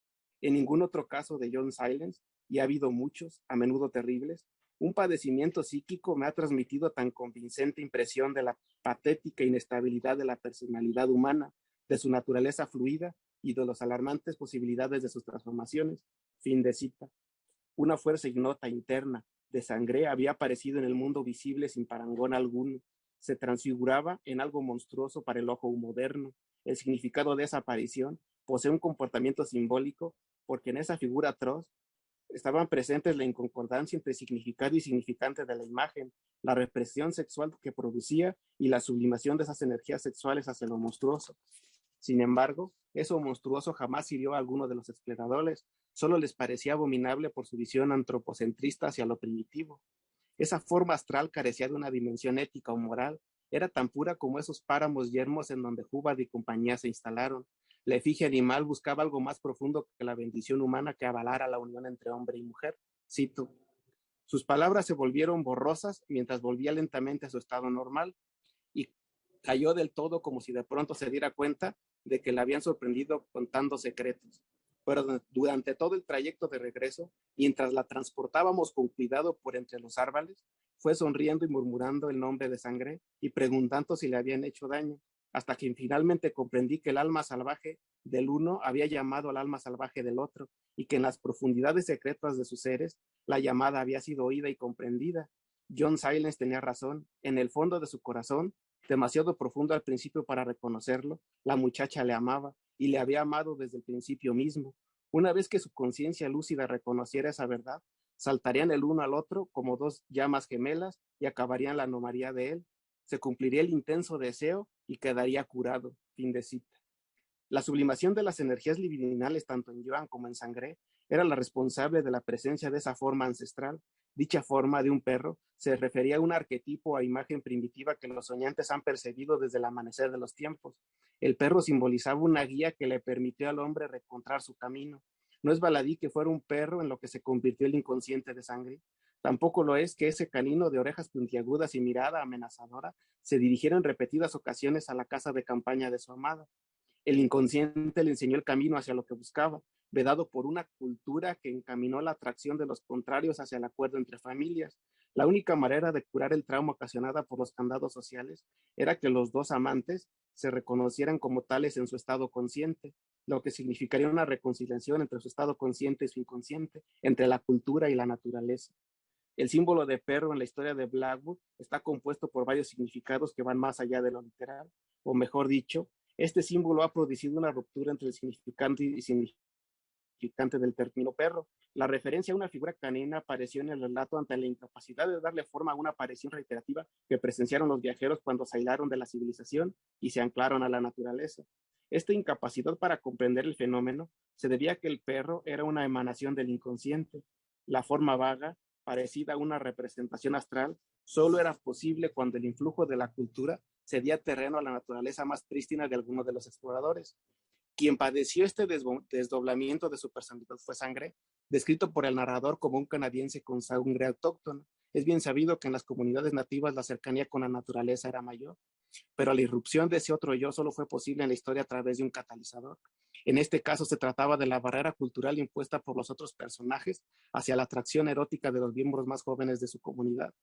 En ningún otro caso de John Silence, y ha habido muchos, a menudo terribles, un padecimiento psíquico me ha transmitido tan convincente impresión de la patética inestabilidad de la personalidad humana, de su naturaleza fluida y de las alarmantes posibilidades de sus transformaciones. Fin de cita. Una fuerza ignota interna de Sangré había aparecido en el mundo visible sin parangón alguno. Se transfiguraba en algo monstruoso para el ojo moderno. El significado de esa aparición posee un comportamiento simbólico, porque en esa figura atroz estaban presentes la inconcordancia entre significado y significante de la imagen, la represión sexual que producía y la sublimación de esas energías sexuales hacia lo monstruoso. Sin embargo, eso monstruoso jamás hirió a alguno de los exploradores, solo les parecía abominable por su visión antropocentrista hacia lo primitivo. Esa forma astral carecía de una dimensión ética o moral, era tan pura como esos páramos yermos en donde Hubbard y compañía se instalaron. La efigie animal buscaba algo más profundo que la bendición humana que avalara la unión entre hombre y mujer. Cito: sus palabras se volvieron borrosas mientras volvía lentamente a su estado normal y cayó del todo como si de pronto se diera cuenta de que la habían sorprendido contando secretos. Pero durante todo el trayecto de regreso, mientras la transportábamos con cuidado por entre los árboles, fue sonriendo y murmurando el nombre de Sangré y preguntando si le habían hecho daño, hasta que finalmente comprendí que el alma salvaje del uno había llamado al alma salvaje del otro, y que en las profundidades secretas de sus seres, la llamada había sido oída y comprendida. John Silence tenía razón. En el fondo de su corazón, demasiado profundo al principio para reconocerlo, la muchacha le amaba, y le había amado desde el principio mismo. Una vez que su conciencia lúcida reconociera esa verdad, saltarían el uno al otro como 2 llamas gemelas y acabarían la anomalía de él. Se cumpliría el intenso deseo y quedaría curado. Fin de cita. La sublimación de las energías libidinales, tanto en Joan como en Sangré, era la responsable de la presencia de esa forma ancestral. Dicha forma de un perro se refería a un arquetipo o imagen primitiva que los soñantes han percibido desde el amanecer de los tiempos. El perro simbolizaba una guía que le permitió al hombre reencontrar su camino. No es baladí que fuera un perro en lo que se convirtió el inconsciente de Sangré. Tampoco lo es que ese canino de orejas puntiagudas y mirada amenazadora se dirigiera en repetidas ocasiones a la casa de campaña de su amada. El inconsciente le enseñó el camino hacia lo que buscaba, vedado por una cultura que encaminó la atracción de los contrarios hacia el acuerdo entre familias. La única manera de curar el trauma ocasionada por los candados sociales era que los dos amantes se reconocieran como tales en su estado consciente, lo que significaría una reconciliación entre su estado consciente y su inconsciente, entre la cultura y la naturaleza. El símbolo de perro en la historia de Blackwood está compuesto por varios significados que van más allá de lo literal, o mejor dicho, este símbolo ha producido una ruptura entre el significante y significante del término perro. La referencia a una figura canina apareció en el relato ante la incapacidad de darle forma a una aparición reiterativa que presenciaron los viajeros cuando sailaron de la civilización y se anclaron a la naturaleza. Esta incapacidad para comprender el fenómeno se debía a que el perro era una emanación del inconsciente. La forma vaga, parecida a una representación astral, solo era posible cuando el influjo de la cultura cedía terreno a la naturaleza más prístina de algunos de los exploradores. Quien padeció este desdoblamiento de su personalidad fue Sangré, descrito por el narrador como un canadiense con sangre autóctona. Es bien sabido que en las comunidades nativas la cercanía con la naturaleza era mayor, pero la irrupción de ese otro yo solo fue posible en la historia a través de un catalizador. En este caso se trataba de la barrera cultural impuesta por los otros personajes hacia la atracción erótica de los miembros más jóvenes de su comunidad.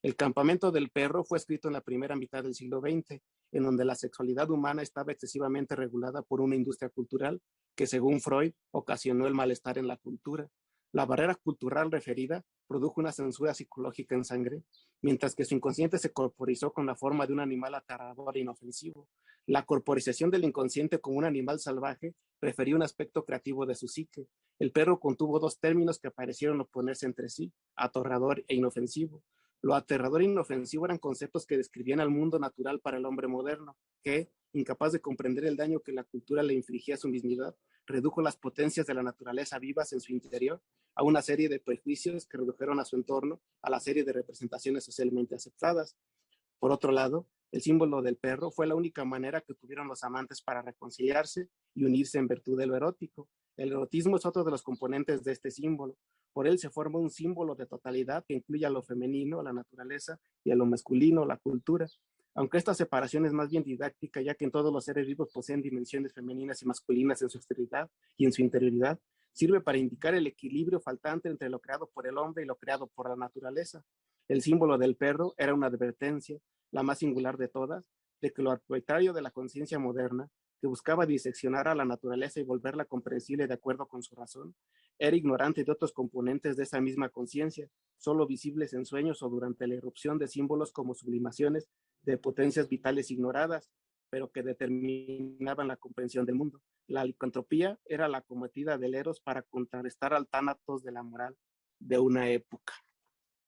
El campamento del perro fue escrito en la primera mitad del siglo XX, en donde la sexualidad humana estaba excesivamente regulada por una industria cultural que, según Freud, ocasionó el malestar en la cultura. La barrera cultural referida produjo una censura psicológica en sangre, mientras que su inconsciente se corporizó con la forma de un animal aterrador e inofensivo. La corporización del inconsciente como un animal salvaje refería un aspecto creativo de su psique. El perro contuvo dos términos que parecieron oponerse entre sí, aterrador e inofensivo. Lo aterrador e inofensivo eran conceptos que describían al mundo natural para el hombre moderno, que, incapaz de comprender el daño que la cultura le infligía a su mismidad, redujo las potencias de la naturaleza vivas en su interior a una serie de prejuicios que redujeron a su entorno a la serie de representaciones socialmente aceptadas. Por otro lado, el símbolo del perro fue la única manera que tuvieron los amantes para reconciliarse y unirse en virtud de lo erótico. El erotismo es otro de los componentes de este símbolo. Por él se forma un símbolo de totalidad que incluye a lo femenino, la naturaleza, y a lo masculino, la cultura. Aunque esta separación es más bien didáctica, ya que en todos los seres vivos poseen dimensiones femeninas y masculinas en su exterioridad y en su interioridad, sirve para indicar el equilibrio faltante entre lo creado por el hombre y lo creado por la naturaleza. El símbolo del perro era una advertencia, la más singular de todas, de que lo arbitrario de la conciencia moderna, que buscaba diseccionar a la naturaleza y volverla comprensible de acuerdo con su razón, era ignorante de otros componentes de esa misma conciencia, solo visibles en sueños o durante la irrupción de símbolos como sublimaciones de potencias vitales ignoradas, pero que determinaban la comprensión del mundo. La licantropía era la acometida del Eros para contrarrestar al tánatos de la moral de una época.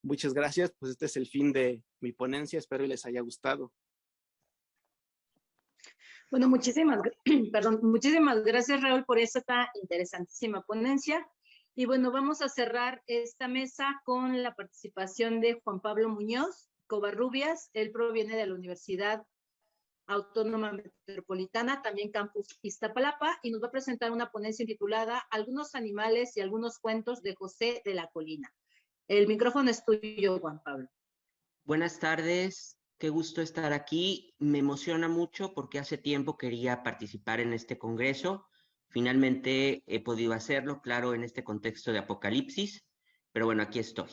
Muchas gracias, pues este es el fin de mi ponencia, espero y les haya gustado. Bueno, muchísimas gracias, Raúl, por esta interesantísima ponencia. Y bueno, vamos a cerrar esta mesa con la participación de Juan Pablo Muñoz Covarrubias. Él proviene de la Universidad Autónoma Metropolitana, también Campus Iztapalapa, y nos va a presentar una ponencia titulada Algunos animales y algunos cuentos de José de la Colina. El micrófono es tuyo, Juan Pablo. Buenas tardes, qué gusto estar aquí. Me emociona mucho porque hace tiempo quería participar en este congreso. Finalmente he podido hacerlo, claro, en este contexto de apocalipsis, pero bueno, aquí estoy.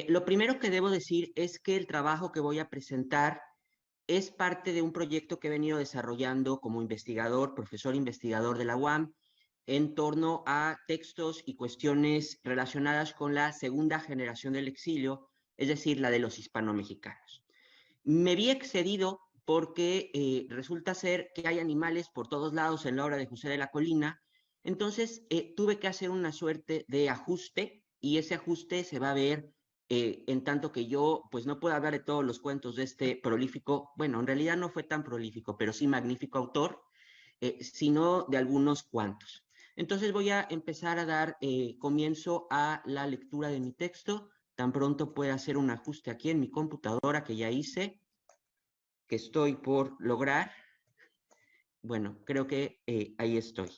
Lo primero que debo decir es que el trabajo que voy a presentar es parte de un proyecto que he venido desarrollando como investigador, profesor investigador de la UAM, en torno a textos y cuestiones relacionadas con la segunda generación del exilio, es decir, la de los hispano-mexicanos. Me vi excedido porque resulta ser que hay animales por todos lados en la obra de José de la Colina, entonces tuve que hacer una suerte de ajuste y ese ajuste se va a ver en tanto que yo pues no puedo hablar de todos los cuentos de este prolífico, bueno, en realidad no fue tan prolífico, pero sí magnífico autor, sino de algunos cuantos. Entonces voy a empezar a dar comienzo a la lectura de mi texto. Tan pronto pueda hacer un ajuste aquí en mi computadora que ya hice, que estoy por lograr. Bueno, creo que ahí estoy.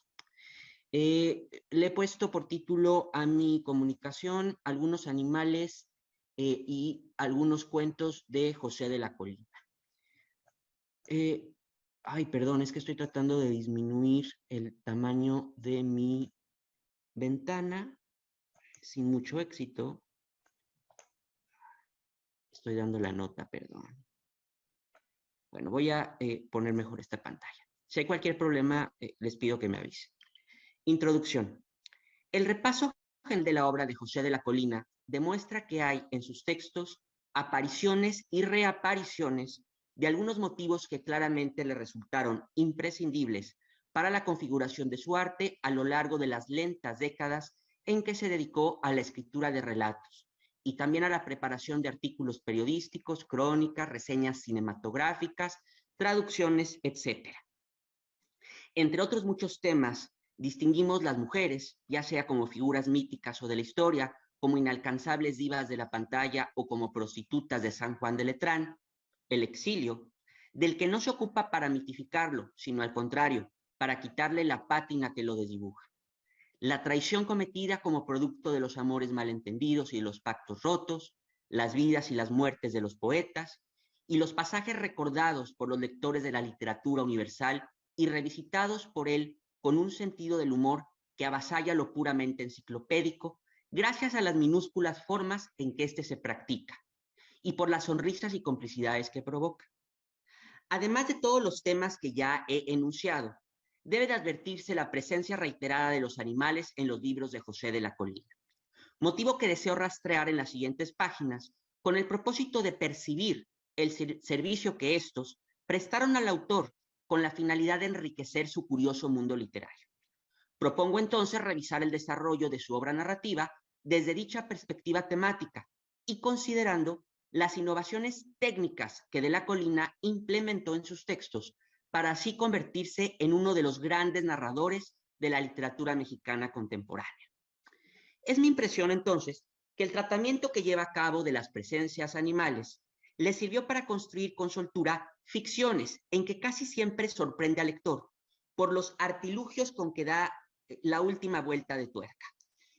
Le he puesto por título a mi comunicación Algunos animales y algunos cuentos de José de la Colina. Ay, perdón, es que estoy tratando de disminuir el tamaño de mi ventana sin mucho éxito. Estoy dando la nota, perdón. Bueno, voy a poner mejor esta pantalla. Si hay cualquier problema, les pido que me avisen. Introducción. El repaso de la obra de José de la Colina demuestra que hay en sus textos apariciones y reapariciones de algunos motivos que claramente le resultaron imprescindibles para la configuración de su arte a lo largo de las lentas décadas en que se dedicó a la escritura de relatos y también a la preparación de artículos periodísticos, crónicas, reseñas cinematográficas, traducciones, etc. Entre otros muchos temas, distinguimos las mujeres, ya sea como figuras míticas o de la historia, como inalcanzables divas de la pantalla o como prostitutas de San Juan de Letrán, el exilio, del que no se ocupa para mitificarlo, sino al contrario, para quitarle la pátina que lo desdibuja. La traición cometida como producto de los amores malentendidos y los pactos rotos, las vidas y las muertes de los poetas, y los pasajes recordados por los lectores de la literatura universal y revisitados por él con un sentido del humor que avasalla lo puramente enciclopédico, gracias a las minúsculas formas en que éste se practica, y por las sonrisas y complicidades que provoca. Además de todos los temas que ya he enunciado, debe de advertirse la presencia reiterada de los animales en los libros de José de la Colina. motivo que deseo rastrear en las siguientes páginas con el propósito de percibir el servicio que estos prestaron al autor con la finalidad de enriquecer su curioso mundo literario. Propongo entonces revisar el desarrollo de su obra narrativa desde dicha perspectiva temática y considerando las innovaciones técnicas que De la Colina implementó en sus textos para así convertirse en uno de los grandes narradores de la literatura mexicana contemporánea. Es mi impresión entonces que el tratamiento que lleva a cabo de las presencias animales le sirvió para construir con soltura ficciones en que casi siempre sorprende al lector por los artilugios con que da la última vuelta de tuerca.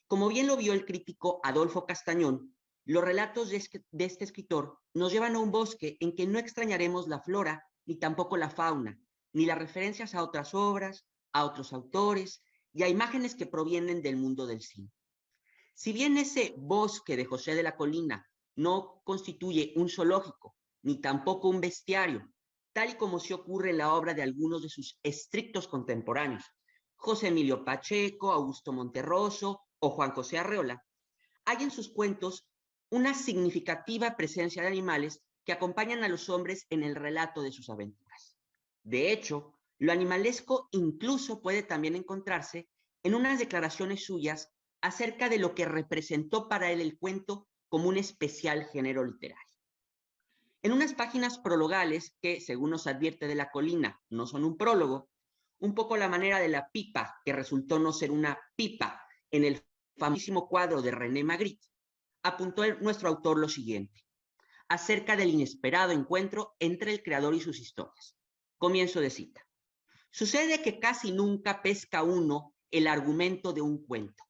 Como bien lo vio el crítico Adolfo Castañón, los relatos de este escritor nos llevan a un bosque en que no extrañaremos la flora ni tampoco la fauna, ni las referencias a otras obras, a otros autores y a imágenes que provienen del mundo del cine. Si bien ese bosque de José de la Colina no constituye un zoológico, ni tampoco un bestiario, tal y como se ocurre en la obra de algunos de sus estrictos contemporáneos, José Emilio Pacheco, Augusto Monterroso o Juan José Arreola, hay en sus cuentos una significativa presencia de animales que acompañan a los hombres en el relato de sus aventuras. De hecho, lo animalesco incluso puede también encontrarse en unas declaraciones suyas acerca de lo que representó para él el cuento como un especial género literario. En unas páginas prologales que, según nos advierte De la Colina, no son un prólogo, un poco la manera de la pipa, que resultó no ser una pipa en el famosísimo cuadro de René Magritte, apuntó nuestro autor lo siguiente, acerca del inesperado encuentro entre el creador y sus historias. Comienzo de cita. Sucede que casi nunca pesca uno el argumento de un cuento,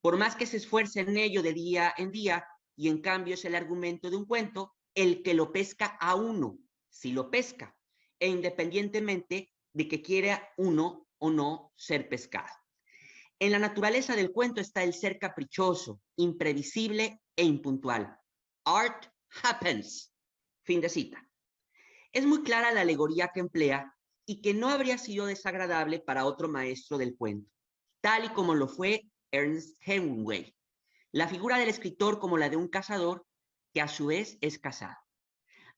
por más que se esfuerce en ello de día en día, y en cambio es el argumento de un cuento el que lo pesca a uno, si lo pesca, e independientemente de que quiera uno o no ser pescado. En la naturaleza del cuento está el ser caprichoso, imprevisible e impuntual. Art happens. Fin de cita. Es muy clara la alegoría que emplea y que no habría sido desagradable para otro maestro del cuento, tal y como lo fue Ernest Hemingway. La figura del escritor como la de un cazador que a su vez es cazado.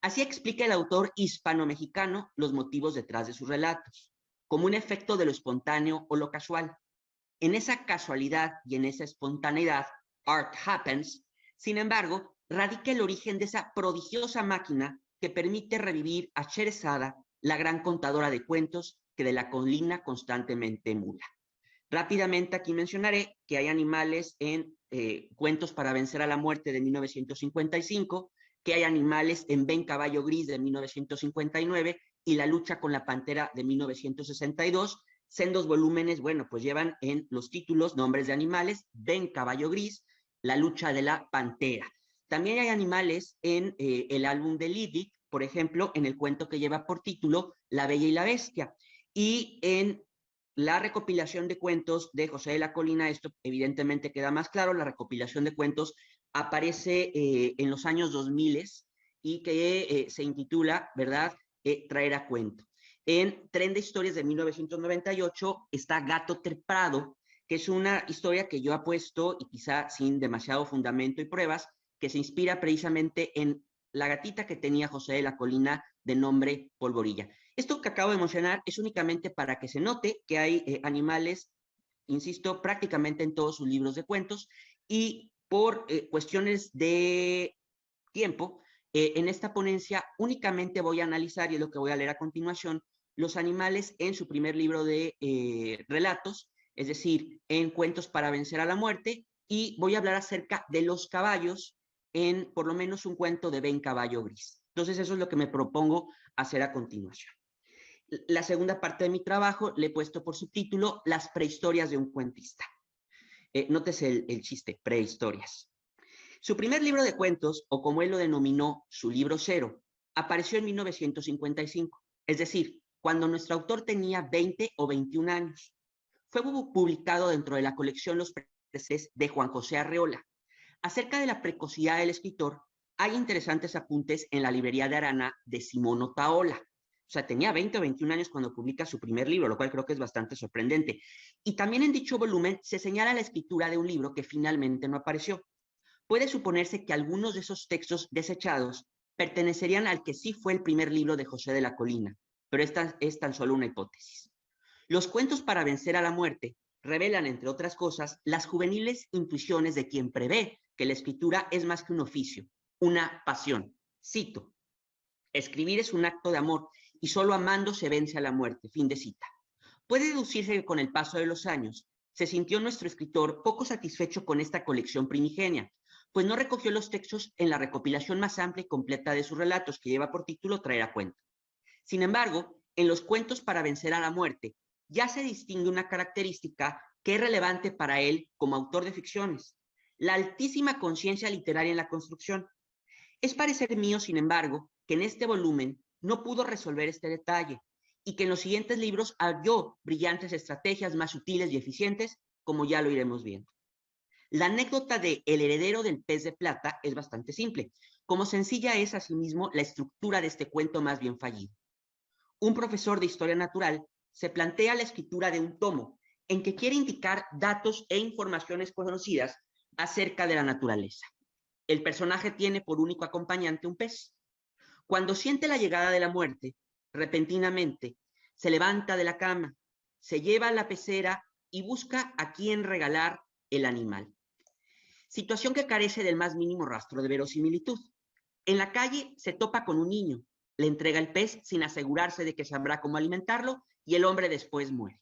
Así explica el autor hispano-mexicano los motivos detrás de sus relatos, como un efecto de lo espontáneo o lo casual. En esa casualidad y en esa espontaneidad, art happens, sin embargo, radica el origen de esa prodigiosa máquina que permite revivir a Sherezada, la gran contadora de cuentos que De la Colina constantemente emula. Rápidamente aquí mencionaré que hay animales en Cuentos para vencer a la muerte de 1955, que hay animales en Ven Caballo Gris de 1959 y La lucha con la pantera de 1962, sendos volúmenes, bueno, pues llevan en los títulos nombres de animales, Ven Caballo Gris, La lucha de la pantera. También hay animales en el álbum de Liddick, por ejemplo, en el cuento que lleva por título La Bella y la Bestia, y en la recopilación de cuentos de José de la Colina, esto evidentemente queda más claro, la recopilación de cuentos aparece en los años 2000 y que se intitula, ¿verdad?, Traer a cuento. En Tren de Historias de 1998 está Gato Trepado, que es una historia que yo apuesto, y quizá sin demasiado fundamento y pruebas, que se inspira precisamente en la gatita que tenía José de la Colina de nombre Polvorilla. Esto que acabo de mencionar es únicamente para que se note que hay animales, insisto, prácticamente en todos sus libros de cuentos, y por cuestiones de tiempo, en esta ponencia únicamente voy a analizar, y es lo que voy a leer a continuación, los animales en su primer libro de relatos, es decir, en Cuentos para vencer a la muerte, y voy a hablar acerca de los caballos en por lo menos un cuento de Ven Caballo Gris. Entonces eso es lo que me propongo hacer a continuación. La segunda parte de mi trabajo le he puesto por subtítulo Las prehistorias de un cuentista. Nótese el chiste, prehistorias. Su primer libro de cuentos, o como él lo denominó, su libro cero, apareció en 1955, es decir, cuando nuestro autor tenía 20 o 21 años. Fue publicado dentro de la colección Los Preces de Juan José Arreola. Acerca de la precocidad del escritor, hay interesantes apuntes en la librería de Arana de Simón Otaola. O sea, tenía 20 o 21 años cuando publica su primer libro, lo cual creo que es bastante sorprendente. Y también en dicho volumen se señala la escritura de un libro que finalmente no apareció. Puede suponerse que algunos de esos textos desechados pertenecerían al que sí fue el primer libro de José de la Colina, pero esta es tan solo una hipótesis. Los cuentos para vencer a la muerte revelan, entre otras cosas, las juveniles intuiciones de quien prevé que la escritura es más que un oficio, una pasión. Cito: escribir es un acto de amor y solo amando se vence a la muerte. Fin de cita. Puede deducirse que con el paso de los años se sintió nuestro escritor poco satisfecho con esta colección primigenia, pues no recogió los textos en la recopilación más amplia y completa de sus relatos, que lleva por título Traer a cuento. Sin embargo, en los cuentos para vencer a la muerte ya se distingue una característica que es relevante para él como autor de ficciones: la altísima conciencia literaria en la construcción. Es parecer mío, sin embargo, que en este volumen no pudo resolver este detalle y que en los siguientes libros halló brillantes estrategias más sutiles y eficientes, como ya lo iremos viendo. La anécdota de El heredero del pez de plata es bastante simple, como sencilla es asimismo la estructura de este cuento más bien fallido. Un profesor de historia natural se plantea la escritura de un tomo en que quiere indicar datos e informaciones conocidas acerca de la naturaleza. El personaje tiene por único acompañante un pez. Cuando siente la llegada de la muerte, repentinamente se levanta de la cama, se lleva a la pecera y busca a quién regalar el animal. Situación que carece del más mínimo rastro de verosimilitud. En la calle se topa con un niño, le entrega el pez sin asegurarse de que sabrá cómo alimentarlo y el hombre después muere.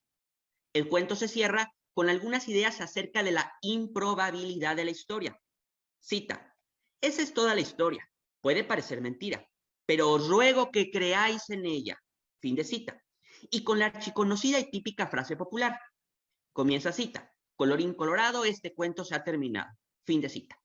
El cuento se cierra con algunas ideas acerca de la improbabilidad de la historia. Cita: esa es toda la historia. Puede parecer mentira, pero os ruego que creáis en ella. Fin de cita. Y con la archiconocida y típica frase popular. Comienza cita: colorín colorado, este cuento se ha terminado. Fin de cita.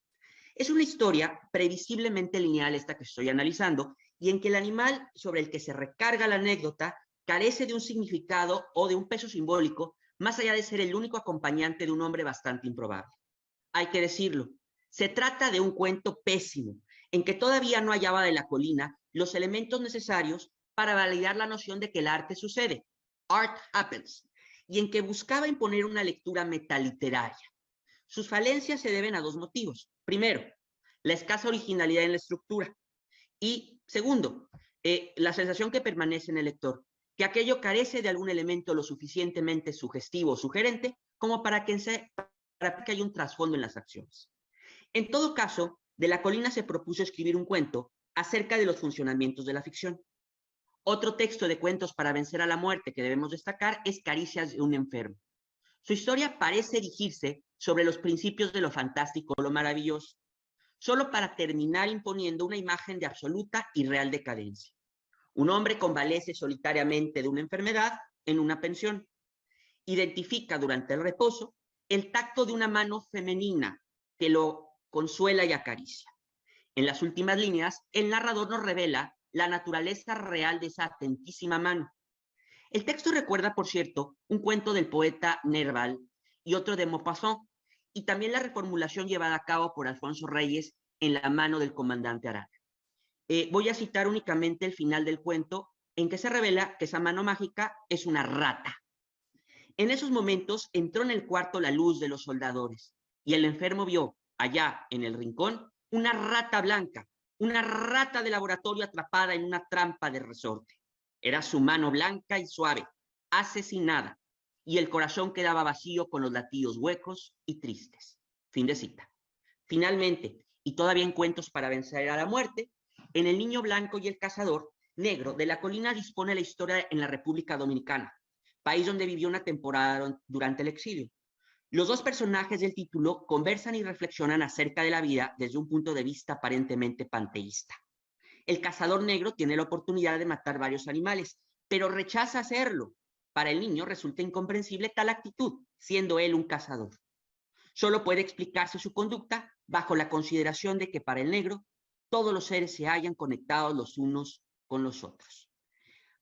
Es una historia previsiblemente lineal esta que estoy analizando, y en que el animal sobre el que se recarga la anécdota carece de un significado o de un peso simbólico, más allá de ser el único acompañante de un hombre bastante improbable. Hay que decirlo, se trata de un cuento pésimo, en que todavía no hallaba de la Colina los elementos necesarios para validar la noción de que el arte sucede, art happens, y en que buscaba imponer una lectura metaliteraria. Sus falencias se deben a dos motivos. Primero, la escasa originalidad en la estructura. Y segundo, la sensación que permanece en el lector, que aquello carece de algún elemento lo suficientemente sugestivo o sugerente como para que haya un trasfondo en las acciones. En todo caso, de la Colina se propuso escribir un cuento acerca de los funcionamientos de la ficción. Otro texto de cuentos para vencer a la muerte que debemos destacar es Caricias de un enfermo. Su historia parece erigirse sobre los principios de lo fantástico o lo maravilloso, solo para terminar imponiendo una imagen de absoluta y real decadencia. Un hombre convalece solitariamente de una enfermedad en una pensión. Identifica durante el reposo el tacto de una mano femenina que lo consuela y acaricia. En las últimas líneas, el narrador nos revela la naturaleza real de esa atentísima mano. El texto recuerda, por cierto, un cuento del poeta Nerval y otro de Maupassant, y también la reformulación llevada a cabo por Alfonso Reyes en La mano del comandante Arana. Voy a citar únicamente el final del cuento, en que se revela que esa mano mágica es una rata. En esos momentos entró en el cuarto la luz de los soldadores, y el enfermo vio, allá en el rincón, una rata blanca, una rata de laboratorio atrapada en una trampa de resorte. Era su mano blanca y suave, asesinada, y el corazón quedaba vacío con los latidos huecos y tristes. Fin de cita. Finalmente, y todavía en Cuentos para vencer a la muerte, en El niño blanco y el cazador negro, de la Colina dispone la historia en la República Dominicana, país donde vivió una temporada durante el exilio. Los dos personajes del título conversan y reflexionan acerca de la vida desde un punto de vista aparentemente panteísta. El cazador negro tiene la oportunidad de matar varios animales, pero rechaza hacerlo. Para el niño resulta incomprensible tal actitud, siendo él un cazador. Solo puede explicarse su conducta bajo la consideración de que para el negro todos los seres se hallan conectados los unos con los otros.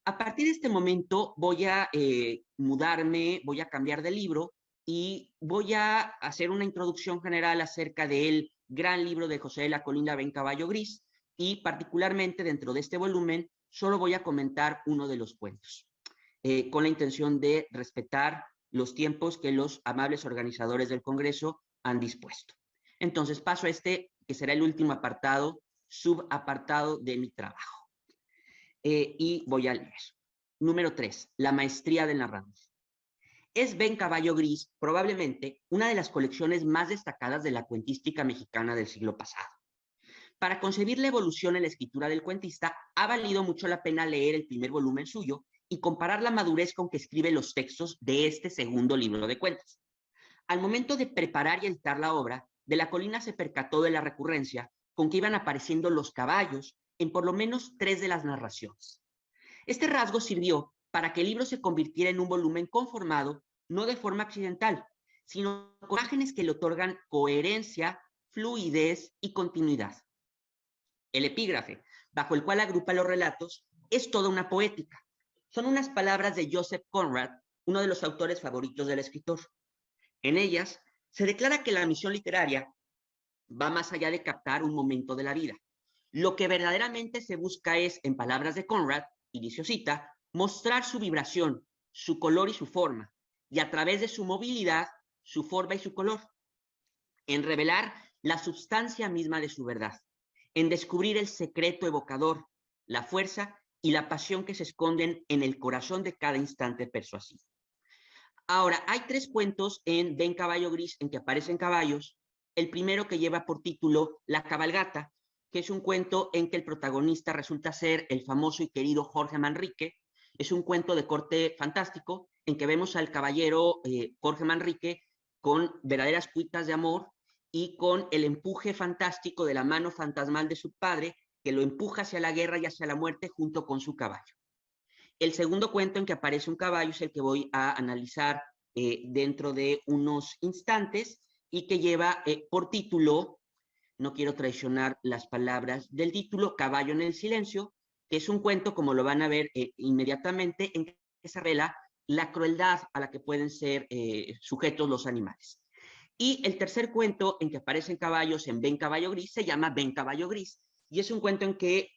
A partir de este momento voy a mudarme, voy a cambiar de libro y voy a hacer una introducción general acerca del gran libro de José de la Colina Ben Caballo Gris, y particularmente dentro de este volumen solo voy a comentar uno de los cuentos, con la intención de respetar los tiempos que los amables organizadores del Congreso han dispuesto. Entonces paso a este, que será el último apartado, subapartado de mi trabajo. Y voy a leer. Número 3, la maestría del narrador. Es Ben Caballo Gris probablemente una de las colecciones más destacadas de la cuentística mexicana del siglo pasado. Para concebir la evolución en la escritura del cuentista, ha valido mucho la pena leer el primer volumen suyo y comparar la madurez con que escribe los textos de este segundo libro de cuentos. Al momento de preparar y editar la obra, De la Colina se percató de la recurrencia con que iban apareciendo los caballos en por lo menos 3 de las narraciones. Este rasgo sirvió para que el libro se convirtiera en un volumen conformado, no de forma accidental, sino con imágenes que le otorgan coherencia, fluidez y continuidad. El epígrafe, bajo el cual agrupa los relatos, es toda una poética. Son unas palabras de Joseph Conrad, uno de los autores favoritos del escritor. En ellas se declara que la misión literaria va más allá de captar un momento de la vida. Lo que verdaderamente se busca es, en palabras de Conrad, inicio cita, mostrar su vibración, su color y su forma, y a través de su movilidad, su forma y su color, en revelar la substancia misma de su verdad, en descubrir el secreto evocador, la fuerza y la pasión que se esconden en el corazón de cada instante persuasivo. Ahora, hay 3 cuentos en Ben Caballo Gris en que aparecen caballos. El primero, que lleva por título La Cabalgata, que es un cuento en que el protagonista resulta ser el famoso y querido Jorge Manrique. Es un cuento de corte fantástico en que vemos al caballero Jorge Manrique con verdaderas cuitas de amor y con el empuje fantástico de la mano fantasmal de su padre, que lo empuja hacia la guerra y hacia la muerte junto con su caballo. El segundo cuento en que aparece un caballo es el que voy a analizar dentro de unos instantes y que lleva por título, no quiero traicionar las palabras del título, Caballo en el silencio, que es un cuento, como lo van a ver inmediatamente, en que se revela la crueldad a la que pueden ser sujetos los animales. Y el tercer cuento en que aparecen caballos en Ben Caballo Gris se llama Ben Caballo Gris, y es un cuento en que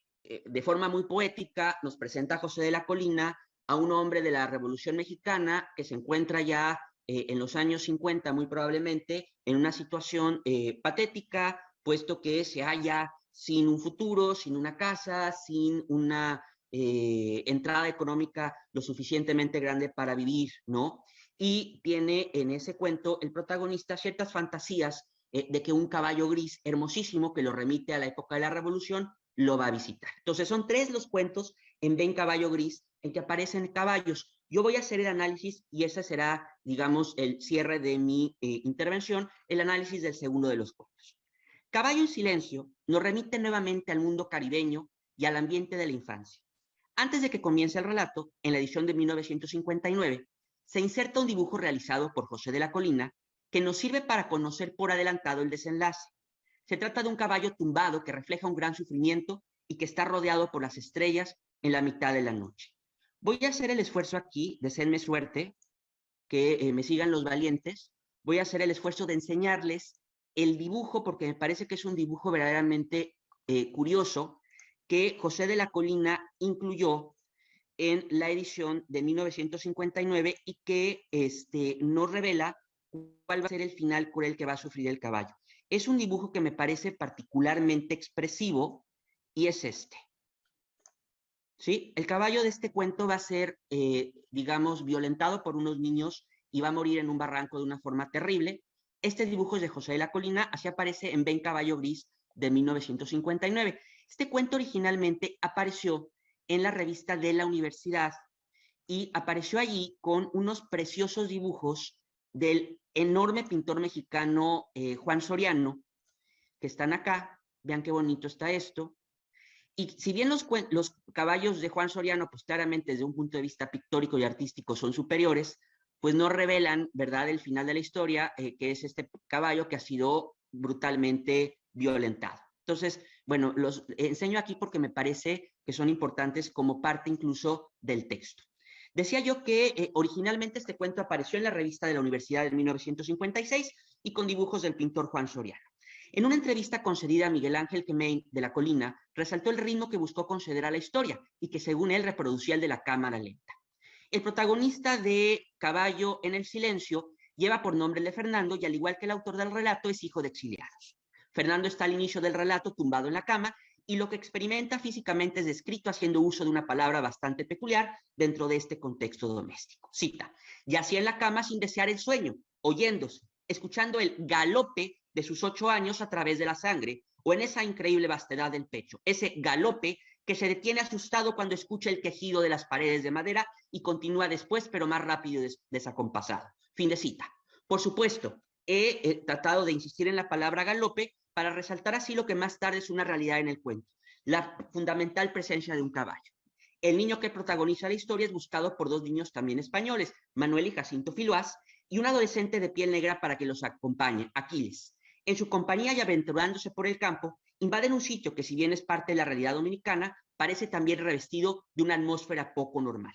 de forma muy poética nos presenta a José de la Colina, a un hombre de la Revolución Mexicana que se encuentra ya en los años 50 muy probablemente en una situación patética, puesto que se halla sin un futuro, sin una casa, sin una entrada económica lo suficientemente grande para vivir, ¿no? Y tiene en ese cuento el protagonista ciertas fantasías de que un caballo gris hermosísimo que lo remite a la época de la Revolución lo va a visitar. Entonces son 3 los cuentos en Ben Caballo Gris en que aparecen caballos. Yo voy a hacer el análisis y ese será, digamos, el cierre de mi intervención, el análisis del segundo de los cuentos. Caballo en silencio nos remite nuevamente al mundo caribeño y al ambiente de la infancia. Antes de que comience el relato, en la edición de 1959, se inserta un dibujo realizado por José de la Colina que nos sirve para conocer por adelantado el desenlace. Se trata de un caballo tumbado que refleja un gran sufrimiento y que está rodeado por las estrellas en la mitad de la noche. Voy a hacer el esfuerzo aquí, deseenme suerte, que me sigan los valientes. Voy a hacer el esfuerzo de enseñarles el dibujo, porque me parece que es un dibujo verdaderamente curioso, que José de la Colina incluyó en la edición de 1959 y que nos revela cuál va a ser el final cruel que va a sufrir el caballo. Es un dibujo que me parece particularmente expresivo y es este. ¿Sí? El caballo de este cuento va a ser, digamos, violentado por unos niños y va a morir en un barranco de una forma terrible. Este dibujo es de José de la Colina, así aparece en Ben Caballo Gris de 1959. Este cuento originalmente apareció en la revista de la universidad y apareció allí con unos preciosos dibujos del enorme pintor mexicano Juan Soriano, que están acá. Vean qué bonito está esto. Y si bien los caballos de Juan Soriano, pues claramente desde un punto de vista pictórico y artístico son superiores, pues no revelan, ¿verdad?, el final de la historia, que es este caballo que ha sido brutalmente violentado. Entonces, bueno, los enseño aquí porque me parece que son importantes como parte incluso del texto. Decía yo que originalmente este cuento apareció en la revista de la Universidad de 1956 y con dibujos del pintor Juan Soriano. En una entrevista concedida a Miguel Ángel Gemain de La Colina, resaltó el ritmo que buscó conceder a la historia y que según él reproducía el de la cámara lenta. El protagonista de Caballo en el silencio lleva por nombre el de Fernando y al igual que el autor del relato es hijo de exiliados. Fernando está al inicio del relato tumbado en la cama y lo que experimenta físicamente es descrito haciendo uso de una palabra bastante peculiar dentro de este contexto doméstico. Cita: yacía en la cama sin desear el sueño, oyéndose, escuchando el galope de sus 8 años a través de la sangre o en esa increíble vastedad del pecho, ese galope que se detiene asustado cuando escucha el quejido de las paredes de madera y continúa después, pero más rápido y desacompasado. Fin de cita. Por supuesto, he tratado de insistir en la palabra galope para resaltar así lo que más tarde es una realidad en el cuento, la fundamental presencia de un caballo. El niño que protagoniza la historia es buscado por 2 niños también españoles, Manuel y Jacinto Filoás, y un adolescente de piel negra para que los acompañe, Aquiles. En su compañía y aventurándose por el campo, invaden un sitio que, si bien es parte de la realidad dominicana, parece también revestido de una atmósfera poco normal.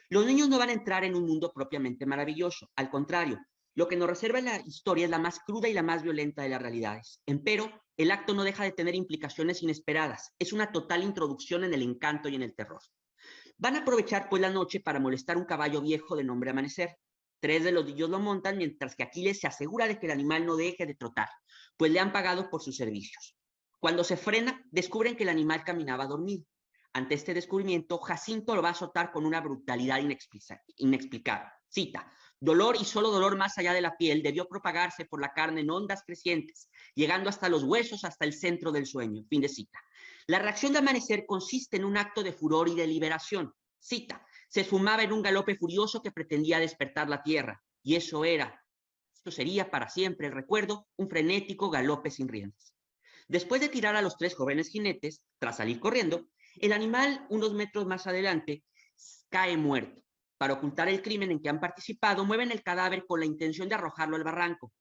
Los niños no van a entrar en un mundo propiamente maravilloso, al contrario, lo que nos reserva la historia es la más cruda y la más violenta de las realidades. Empero, el acto no deja de tener implicaciones inesperadas, es una total introducción en el encanto y en el terror. Van a aprovechar pues la noche para molestar un caballo viejo de nombre Amanecer. 3 de los niños lo montan, mientras que Aquiles se asegura de que el animal no deje de trotar, pues le han pagado por sus servicios. Cuando se frena, descubren que el animal caminaba dormido. Ante este descubrimiento, Jacinto lo va a azotar con una brutalidad inexplicable. Cita: dolor y solo dolor más allá de la piel debió propagarse por la carne en ondas crecientes, llegando hasta los huesos, hasta el centro del sueño. Fin de cita. La reacción de Amanecer consiste en un acto de furor y de liberación. Cita: se esfumaba en un galope furioso que pretendía despertar la tierra, y esto sería para siempre el recuerdo, un frenético galope sin riendas. Después de tirar a los 3 jóvenes jinetes, tras salir corriendo, el animal, unos metros más adelante, cae muerto. Para ocultar el crimen en que han participado, mueven el cadáver con la intención de arrojarlo al barranco.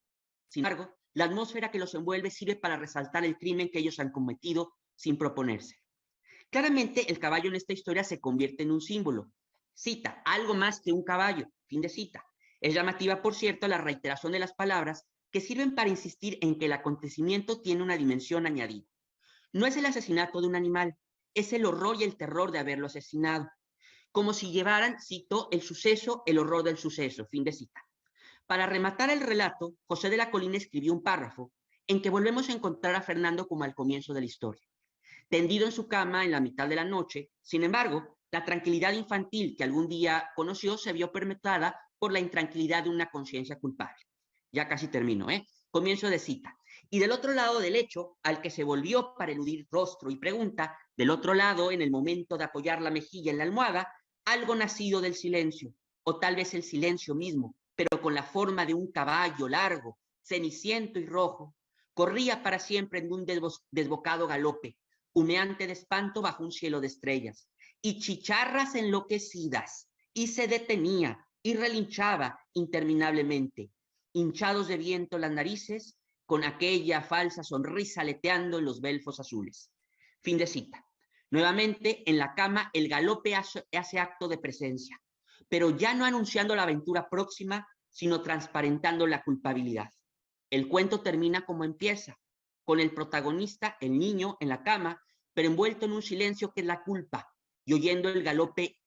Sin embargo, la atmósfera que los envuelve sirve para resaltar el crimen que ellos han cometido sin proponerse. Claramente, el caballo en esta historia se convierte en un símbolo. Cita: algo más que un caballo. Fin de cita. Es llamativa, por cierto, la reiteración de las palabras que sirven para insistir en que el acontecimiento tiene una dimensión añadida. No es el asesinato de un animal, es el horror y el terror de haberlo asesinado. Como si llevaran, cito, el suceso, el horror del suceso. Fin de cita. Para rematar el relato, José de la Colina escribió un párrafo en que volvemos a encontrar a Fernando como al comienzo de la historia. Tendido en su cama en la mitad de la noche, sin embargo, la tranquilidad infantil que algún día conoció se vio permeada por la intranquilidad de una conciencia culpable. Ya casi termino, Comienzo de cita. Y del otro lado del lecho, al que se volvió para eludir rostro y pregunta, del otro lado, en el momento de apoyar la mejilla en la almohada, algo nacido del silencio, o tal vez el silencio mismo, pero con la forma de un caballo largo, ceniciento y rojo, corría para siempre en un desbocado galope, humeante de espanto bajo un cielo de estrellas, y chicharras enloquecidas, y se detenía y relinchaba interminablemente, hinchados de viento las narices, con aquella falsa sonrisa aleteando en los belfos azules. Fin de cita. Nuevamente, en la cama, el galope hace acto de presencia, pero ya no anunciando la aventura próxima, sino transparentando la culpabilidad. El cuento termina como empieza, con el protagonista, el niño, en la cama, pero envuelto en un silencio que es la culpa, y oyendo el galope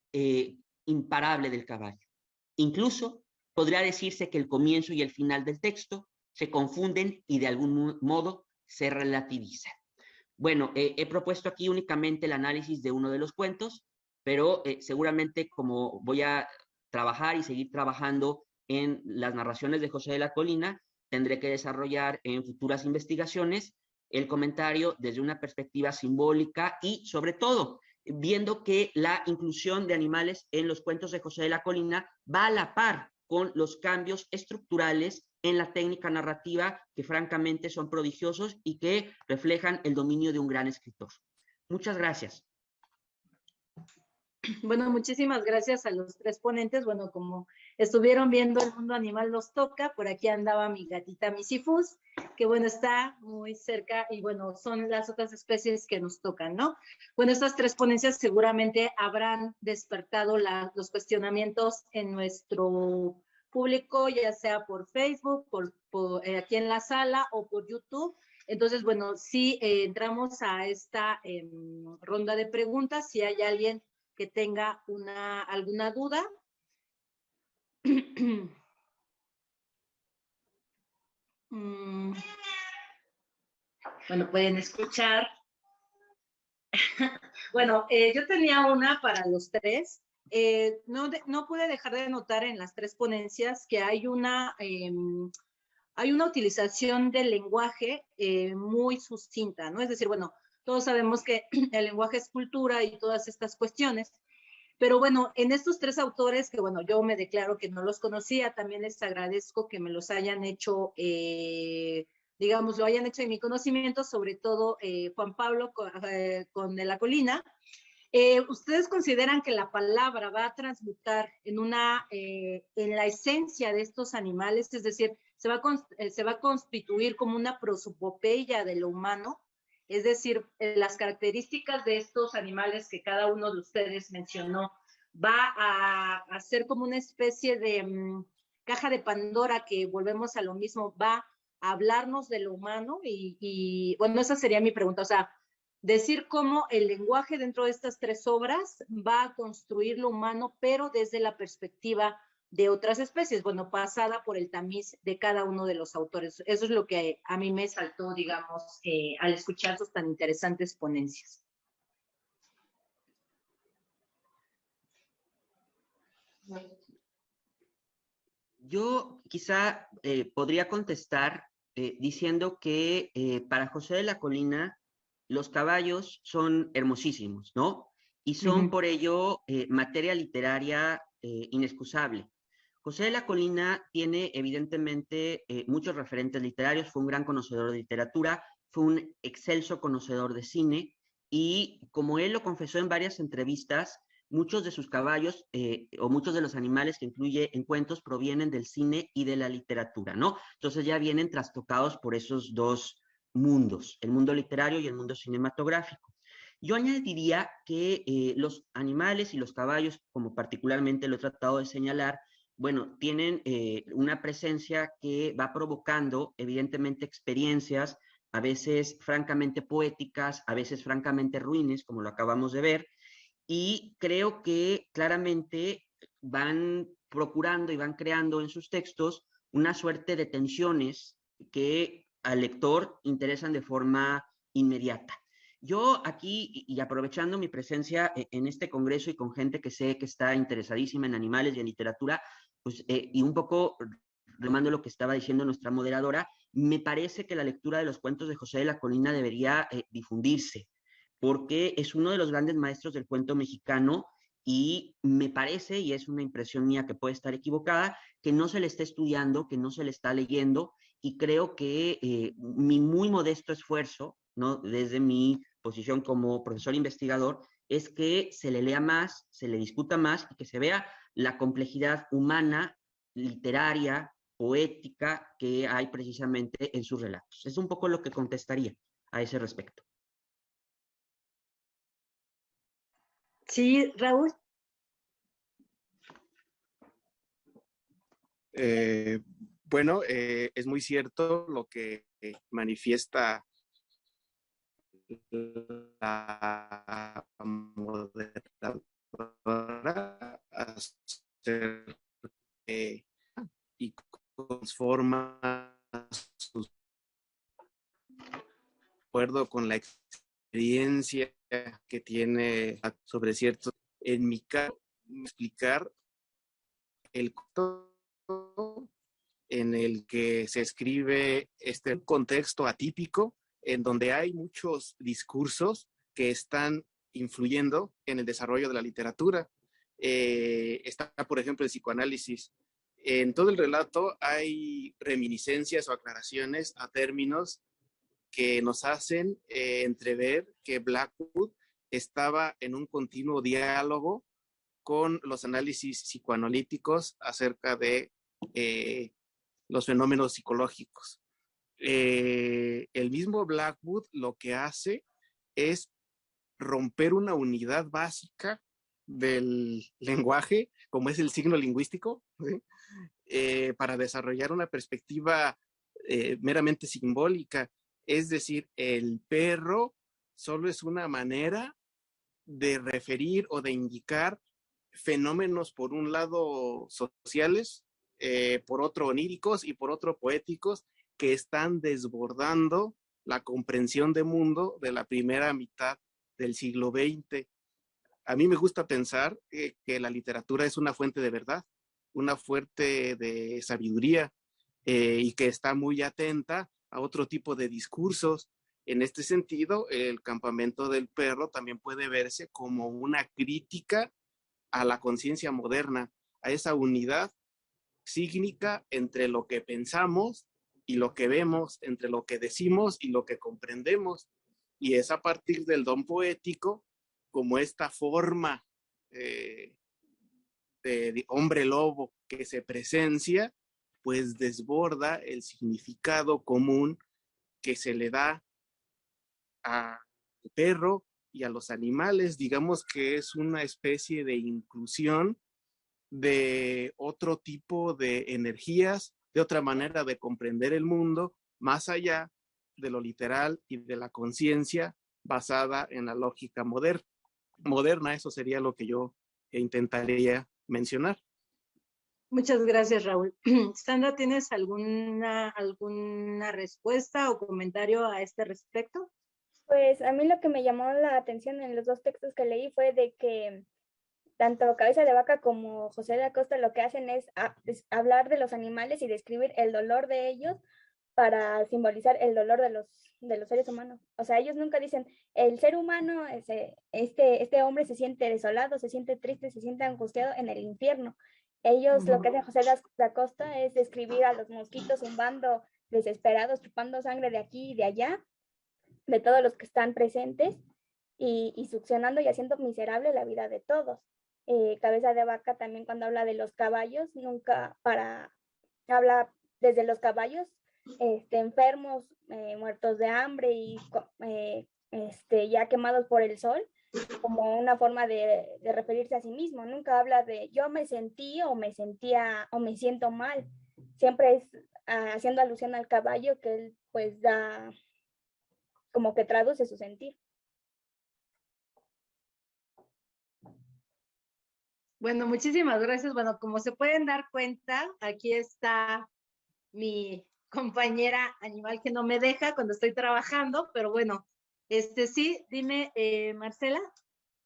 imparable del caballo. Incluso podría decirse que el comienzo y el final del texto se confunden y de algún modo se relativizan. Bueno, he propuesto aquí únicamente el análisis de uno de los cuentos, pero seguramente como voy a trabajar y seguir trabajando en las narraciones de José de la Colina, tendré que desarrollar en futuras investigaciones el comentario desde una perspectiva simbólica y, sobre todo, viendo que la inclusión de animales en los cuentos de José de la Colina va a la par con los cambios estructurales en la técnica narrativa que francamente son prodigiosos y que reflejan el dominio de un gran escritor. Muchas gracias. Bueno, muchísimas gracias a los 3 ponentes. Bueno, como estuvieron viendo, El Mundo Animal los toca. Por aquí andaba mi gatita Misifus, que bueno, está muy cerca y bueno, son las otras especies que nos tocan, ¿no? Bueno, estas 3 ponencias seguramente habrán despertado los cuestionamientos en nuestro público, ya sea por Facebook, aquí en la sala o por YouTube. Entonces, bueno, sí entramos a esta ronda de preguntas. Si hay alguien que tenga alguna duda. Bueno, pueden escuchar. Bueno, yo tenía una para los tres. No pude dejar de notar en las tres ponencias que hay una utilización del lenguaje muy sucinta, ¿no? Es decir, bueno, todos sabemos que el lenguaje es cultura y todas estas cuestiones, pero bueno, en estos tres autores, que bueno, yo me declaro que no los conocía, también les agradezco que me los hayan hecho, digamos, lo hayan hecho en mi conocimiento, sobre todo Juan Pablo con De la Colina. ¿Ustedes consideran que la palabra va a transmutar en la esencia de estos animales? Es decir, se va a constituir como una prosopopeya de lo humano, es decir, las características de estos animales que cada uno de ustedes mencionó, va a ser como una especie de caja de Pandora que volvemos a lo mismo, va a hablarnos de lo humano bueno, esa sería mi pregunta, o sea, decir cómo el lenguaje dentro de estas tres obras va a construir lo humano, pero desde la perspectiva de otras especies, bueno, pasada por el tamiz de cada uno de los autores. Eso es lo que a mí me saltó, digamos, al escuchar sus tan interesantes ponencias. Yo quizá podría contestar diciendo que para José de la Colina los caballos son hermosísimos, ¿no? Y son por ello materia literaria inexcusable. José de la Colina tiene evidentemente muchos referentes literarios, fue un gran conocedor de literatura, fue un excelso conocedor de cine y como él lo confesó en varias entrevistas, muchos de sus caballos o muchos de los animales que incluye en cuentos provienen del cine y de la literatura, ¿no? Entonces ya vienen trastocados por esos dos mundos, el mundo literario y el mundo cinematográfico. Yo añadiría que los animales y los caballos, como particularmente lo he tratado de señalar, bueno, tienen una presencia que va provocando evidentemente experiencias, a veces francamente poéticas, a veces francamente ruines, como lo acabamos de ver, y creo que claramente van procurando y van creando en sus textos una suerte de tensiones que al lector interesan de forma inmediata. Yo aquí, y aprovechando mi presencia en este congreso y con gente que sé que está interesadísima en animales y en literatura, pues, y un poco remando lo que estaba diciendo nuestra moderadora, me parece que la lectura de los cuentos de José de la Colina debería difundirse, porque es uno de los grandes maestros del cuento mexicano y me parece, y es una impresión mía que puede estar equivocada, que no se le está estudiando, que no se le está leyendo, y creo que mi muy modesto esfuerzo, ¿no?, desde mi posición como profesor investigador, es que se le lea más, se le discuta más y que se vea la complejidad humana, literaria, poética que hay precisamente en sus relatos. Es un poco lo que contestaría a ese respecto. Sí, Raúl. Bueno, es muy cierto lo que manifiesta la moderadora y transforma su acuerdo con la experiencia que tiene sobre ciertos. En mi caso, explicar el en el que se escribe un contexto atípico en donde hay muchos discursos que están influyendo en el desarrollo de la literatura. Está, por ejemplo, el psicoanálisis. En todo el relato hay reminiscencias o aclaraciones a términos que nos hacen entrever que Blackwood estaba en un continuo diálogo con los análisis psicoanalíticos acerca de los fenómenos psicológicos. El mismo Blackwood lo que hace es romper una unidad básica del lenguaje, como es el signo lingüístico, ¿sí? Para desarrollar una perspectiva meramente simbólica. Es decir, el perro solo es una manera de referir o de indicar fenómenos, por un lado sociales, por otro oníricos y por otro poéticos, que están desbordando la comprensión de mundo de la primera mitad del siglo XX. A mí me gusta pensar que la literatura es una fuente de verdad, una fuente de sabiduría, y que está muy atenta a otro tipo de discursos. En este sentido, el Campamento del Perro también puede verse como una crítica a la conciencia moderna, a esa unidad sígnica entre lo que pensamos y lo que vemos, entre lo que decimos y lo que comprendemos. Y es a partir del don poético, como esta forma de hombre lobo que se presencia, pues desborda el significado común que se le da al perro y a los animales. Digamos que es una especie de inclusión de otro tipo de energías, de otra manera de comprender el mundo, más allá de lo literal y de la conciencia basada en la lógica moderna. Eso sería lo que yo intentaría mencionar. Muchas gracias, Raúl. Sandra, ¿tienes alguna respuesta o comentario a este respecto? Pues a mí lo que me llamó la atención en los dos textos que leí fue de que tanto Cabeza de Vaca como José de Acosta lo que hacen es hablar de los animales y describir el dolor de ellos para simbolizar el dolor de los seres humanos. O sea, ellos nunca dicen, el ser humano, este hombre se siente desolado, se siente triste, se siente angustiado en el infierno. Ellos, lo que hace José de Acosta es describir a los mosquitos zumbando desesperados, chupando sangre de aquí y de allá, de todos los que están presentes, y succionando y haciendo miserable la vida de todos. Cabeza de Vaca también, cuando habla de los caballos, habla desde los caballos enfermos, muertos de hambre y ya quemados por el sol, como una forma de referirse a sí mismo. Nunca habla de yo me sentí o me sentía o me siento mal. Siempre es haciendo alusión al caballo, que él pues da, como que traduce su sentir. Bueno, muchísimas gracias. Bueno, como se pueden dar cuenta, aquí está mi compañera animal que no me deja cuando estoy trabajando, pero bueno, sí, dime, Marcela.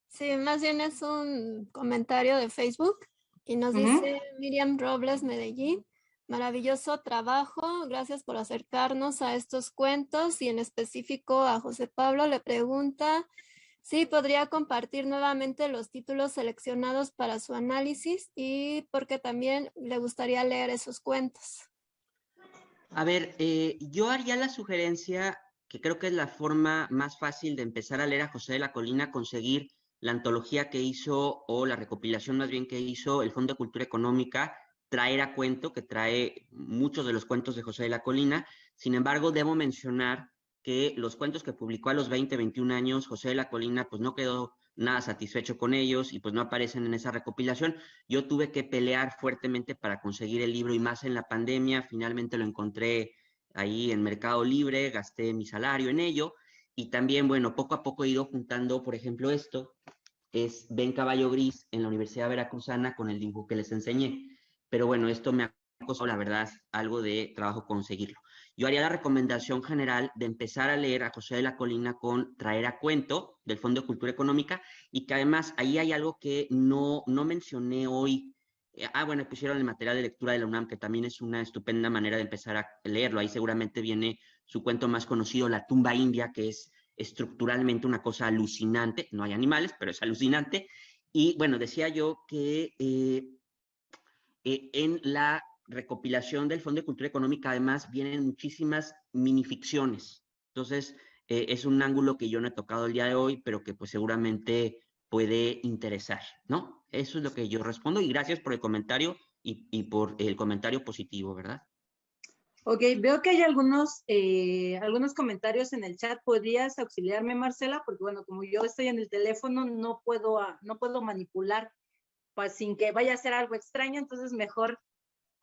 Sí, más bien es un comentario de Facebook y nos dice Miriam Robles Medellín: maravilloso trabajo, gracias por acercarnos a estos cuentos, y en específico a José Pablo le pregunta si podría compartir nuevamente los títulos seleccionados para su análisis y porque también le gustaría leer esos cuentos. A ver, yo haría la sugerencia, que creo que es la forma más fácil de empezar a leer a José de la Colina, conseguir la antología que hizo, o la recopilación más bien que hizo el Fondo de Cultura Económica, Traer a Cuento, que trae muchos de los cuentos de José de la Colina. Sin embargo, debo mencionar que los cuentos que publicó a los 20, 21 años, José de la Colina, pues no quedó nada satisfecho con ellos y pues no aparecen en esa recopilación. Yo tuve que pelear fuertemente para conseguir el libro, y más en la pandemia. Finalmente lo encontré ahí en Mercado Libre, gasté mi salario en ello, y también, bueno, poco a poco he ido juntando, por ejemplo, esto es Ven Caballo Gris en la Universidad Veracruzana con el dibujo que les enseñé. Pero bueno, esto me ha costado, la verdad, algo de trabajo conseguirlo. Yo haría la recomendación general de empezar a leer a José de la Colina con Traer a Cuento, del Fondo de Cultura Económica, y que además ahí hay algo que no mencioné hoy. Bueno, pusieron el material de lectura de la UNAM, que también es una estupenda manera de empezar a leerlo. Ahí seguramente viene su cuento más conocido, La Tumba India, que es estructuralmente una cosa alucinante. No hay animales, pero es alucinante. Y bueno, decía yo que en la recopilación del Fondo de Cultura Económica además vienen muchísimas minificciones. Entonces, es un ángulo que yo no he tocado el día de hoy, pero que pues seguramente puede interesar, ¿no? Eso es lo que yo respondo, y gracias por el comentario y por el comentario positivo, ¿verdad? Ok, veo que hay algunos comentarios en el chat. ¿Podrías auxiliarme, Marcela? Porque bueno, como yo estoy en el teléfono, no puedo manipular, pues, sin que vaya a ser algo extraño. Entonces mejor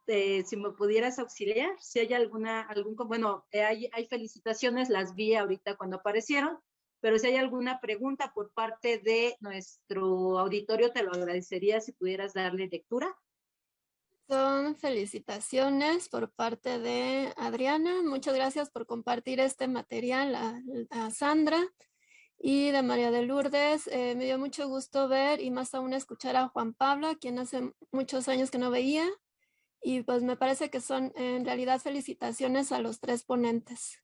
si me pudieras auxiliar, si hay bueno, hay felicitaciones, las vi ahorita cuando aparecieron, pero si hay alguna pregunta por parte de nuestro auditorio, te lo agradecería si pudieras darle lectura. Son felicitaciones por parte de Adriana. Muchas gracias por compartir este material a Sandra. Y de María de Lourdes, me dio mucho gusto ver y más aún escuchar a Juan Pablo, a quien hace muchos años que no veía. Y pues me parece que son en realidad felicitaciones a los 3 ponentes.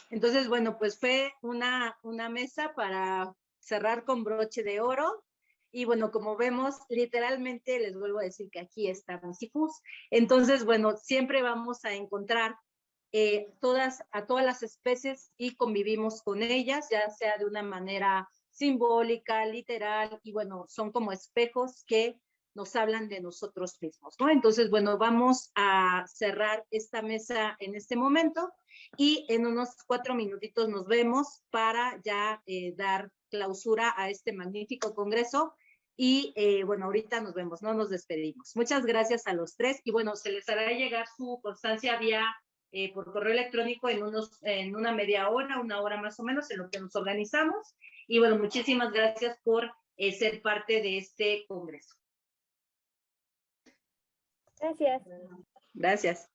Entonces, bueno, pues fue una mesa para cerrar con broche de oro. Y bueno, como vemos, literalmente les vuelvo a decir que aquí está Misifus. Entonces, bueno, siempre vamos a encontrar a todas las especies y convivimos con ellas, ya sea de una manera simbólica, literal, y bueno, son como espejos que nos hablan de nosotros mismos, ¿no? Entonces, bueno, vamos a cerrar esta mesa en este momento y en unos 4 minutitos nos vemos para ya dar clausura a este magnífico congreso. Y bueno, ahorita nos vemos, no nos despedimos. Muchas gracias a los 3 y bueno, se les hará llegar su constancia vía por correo electrónico en una media hora, 1 hora más o menos, en lo que nos organizamos. Y bueno, muchísimas gracias por ser parte de este congreso. Gracias. Gracias.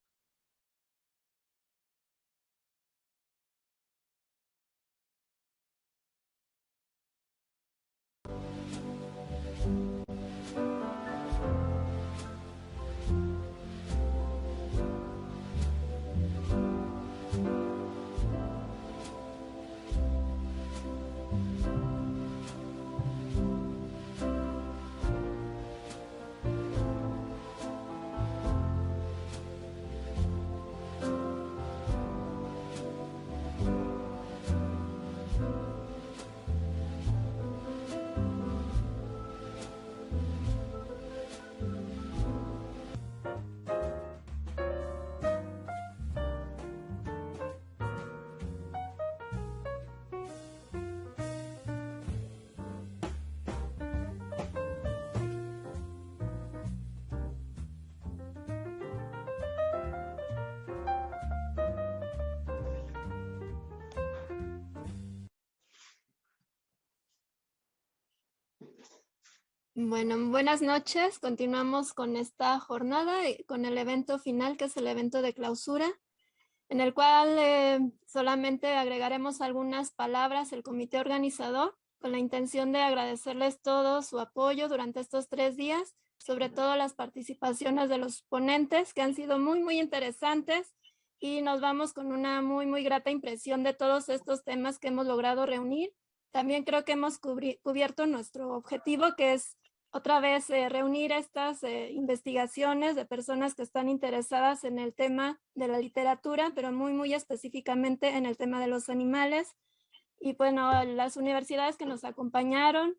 Bueno, buenas noches. Continuamos con esta jornada y con el evento final, que es el evento de clausura, en el cual solamente agregaremos algunas palabras el comité organizador con la intención de agradecerles todo su apoyo durante estos 3 días, sobre todo las participaciones de los ponentes que han sido muy, muy interesantes, y nos vamos con una muy, muy grata impresión de todos estos temas que hemos logrado reunir. También creo que hemos cubierto nuestro objetivo, que es otra vez reunir estas investigaciones de personas que están interesadas en el tema de la literatura, pero muy, muy específicamente en el tema de los animales. Y bueno, las universidades que nos acompañaron,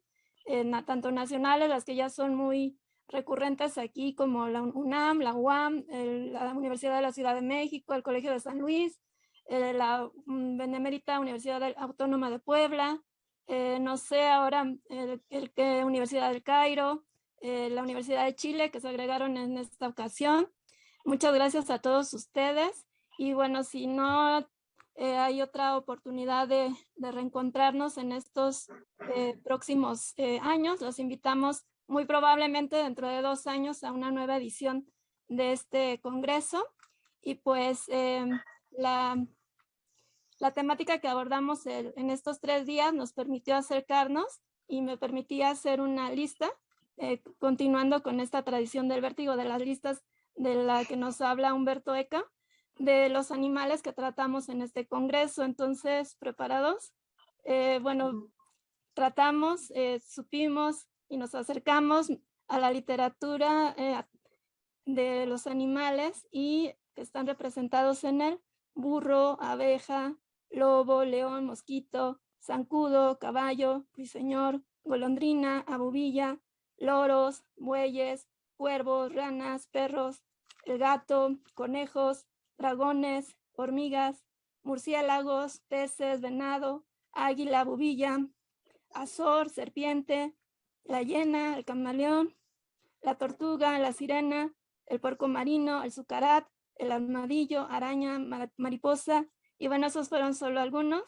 tanto nacionales, las que ya son muy recurrentes aquí, como la UNAM, la UAM, la Universidad de la Ciudad de México, el Colegio de San Luis, la Benemérita Universidad Autónoma de Puebla, no sé ahora que Universidad del Cairo, la Universidad de Chile, que se agregaron en esta ocasión. Muchas gracias a todos ustedes. Y bueno, si no hay otra oportunidad de reencontrarnos en estos próximos años, los invitamos muy probablemente dentro de 2 años a una nueva edición de este congreso. Y pues la temática que abordamos en estos 3 días nos permitió acercarnos y me permitía hacer una lista, continuando con esta tradición del vértigo de las listas de la que nos habla Humberto Eco, de los animales que tratamos en este congreso. Entonces, ¿preparados? Bueno, tratamos, supimos y nos acercamos a la literatura de los animales y que están representados en él: burro, abeja, lobo, león, mosquito, zancudo, caballo, ruiseñor, golondrina, abubilla, loros, bueyes, cuervos, ranas, perros, el gato, conejos, dragones, hormigas, murciélagos, peces, venado, águila, abubilla, azor, serpiente, la hiena, el camaleón, la tortuga, la sirena, el puerco marino, el sucarat, el armadillo, araña, mariposa, y bueno, esos fueron solo algunos.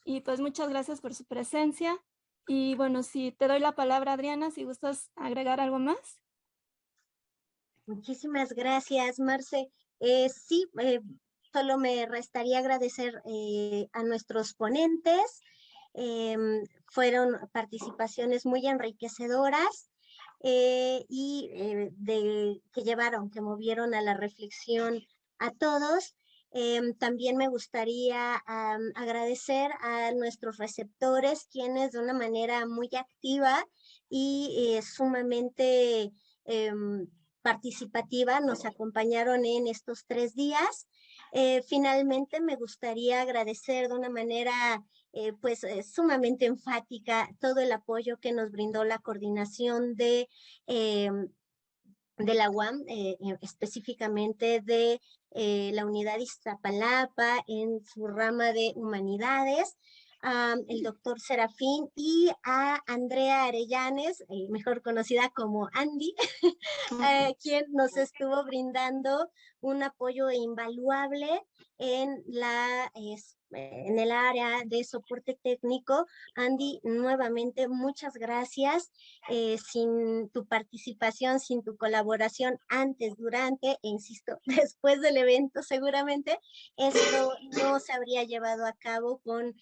Y pues muchas gracias por su presencia. Y bueno, si te doy la palabra, Adriana, si gustas agregar algo más. Muchísimas gracias, Marce. Sí, solo me restaría agradecer a nuestros ponentes. Fueron participaciones muy enriquecedoras y que movieron a la reflexión a todos. También me gustaría agradecer a nuestros receptores, quienes de una manera muy activa y sumamente participativa nos acompañaron en estos 3 días. Finalmente, me gustaría agradecer de una manera sumamente enfática todo el apoyo que nos brindó la coordinación de la UAM, específicamente de la unidad Iztapalapa en su rama de humanidades, el doctor Serafín y a Andrea Arellanes, mejor conocida como Andy, quien nos estuvo brindando un apoyo invaluable en el área de soporte técnico. Andy, nuevamente muchas gracias. Sin tu participación, sin tu colaboración antes, durante e insisto, después del evento, seguramente esto no se habría llevado a cabo con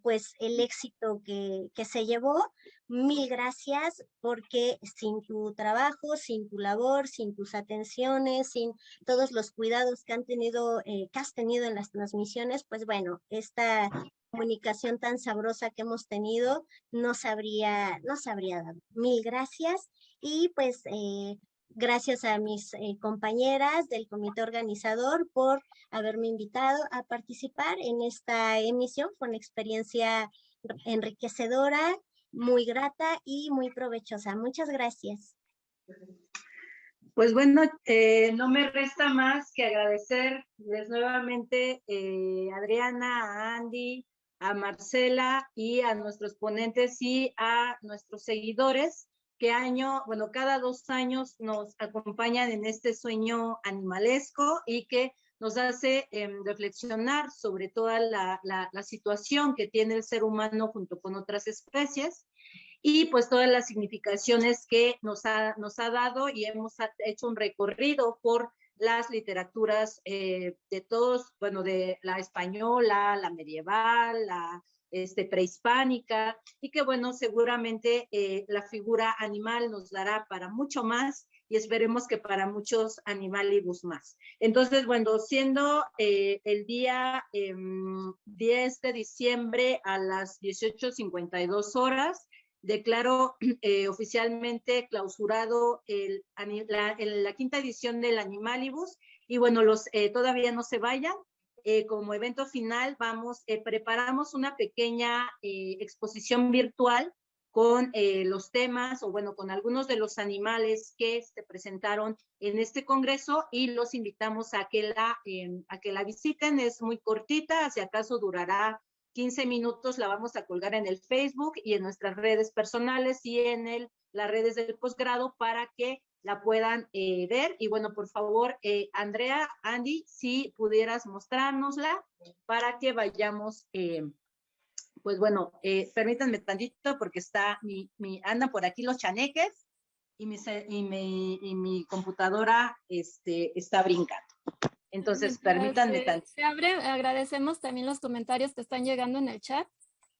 pues el éxito que se llevó. Mil gracias, porque sin tu trabajo, sin tu labor, sin tus atenciones, sin todos los cuidados que has tenido en las transmisiones, pues bueno, esta comunicación tan sabrosa que hemos tenido no se habría dado. Mil gracias y pues gracias a mis compañeras del comité organizador por haberme invitado a participar en esta emisión. Fue una experiencia enriquecedora, muy grata y muy provechosa. Muchas gracias. Pues bueno, no me resta más que agradecerles nuevamente a Adriana, a Andy, a Marcela y a nuestros ponentes y a nuestros seguidores que cada 2 años nos acompañan en este sueño animalesco y que nos hace reflexionar sobre toda la situación que tiene el ser humano junto con otras especies y pues todas las significaciones que nos ha dado, y hemos hecho un recorrido por las literaturas de todos, bueno, de la española, la medieval, la prehispánica, y que bueno, seguramente la figura animal nos dará para mucho más, y esperemos que para muchos animalibus más. Entonces, bueno, siendo el día 10 de diciembre a las 18:52 horas, declaro oficialmente clausurado la 5ª edición del Animalibus, y bueno, todavía no se vayan. Como evento final preparamos una pequeña exposición virtual con los temas, o bueno, con algunos de los animales que se presentaron en este congreso, y los invitamos a que la visiten. Es muy cortita, si acaso durará 15 minutos, la vamos a colgar en el Facebook y en nuestras redes personales y en las redes del posgrado para que la puedan ver. Y bueno, por favor, Andrea, Andy, si pudieras mostrárnosla para que vayamos, pues bueno, permítanme tantito porque andan por aquí los chaneques y mi computadora está brincando. Entonces, permítanme tantito. Se abre, agradecemos también los comentarios que están llegando en el chat,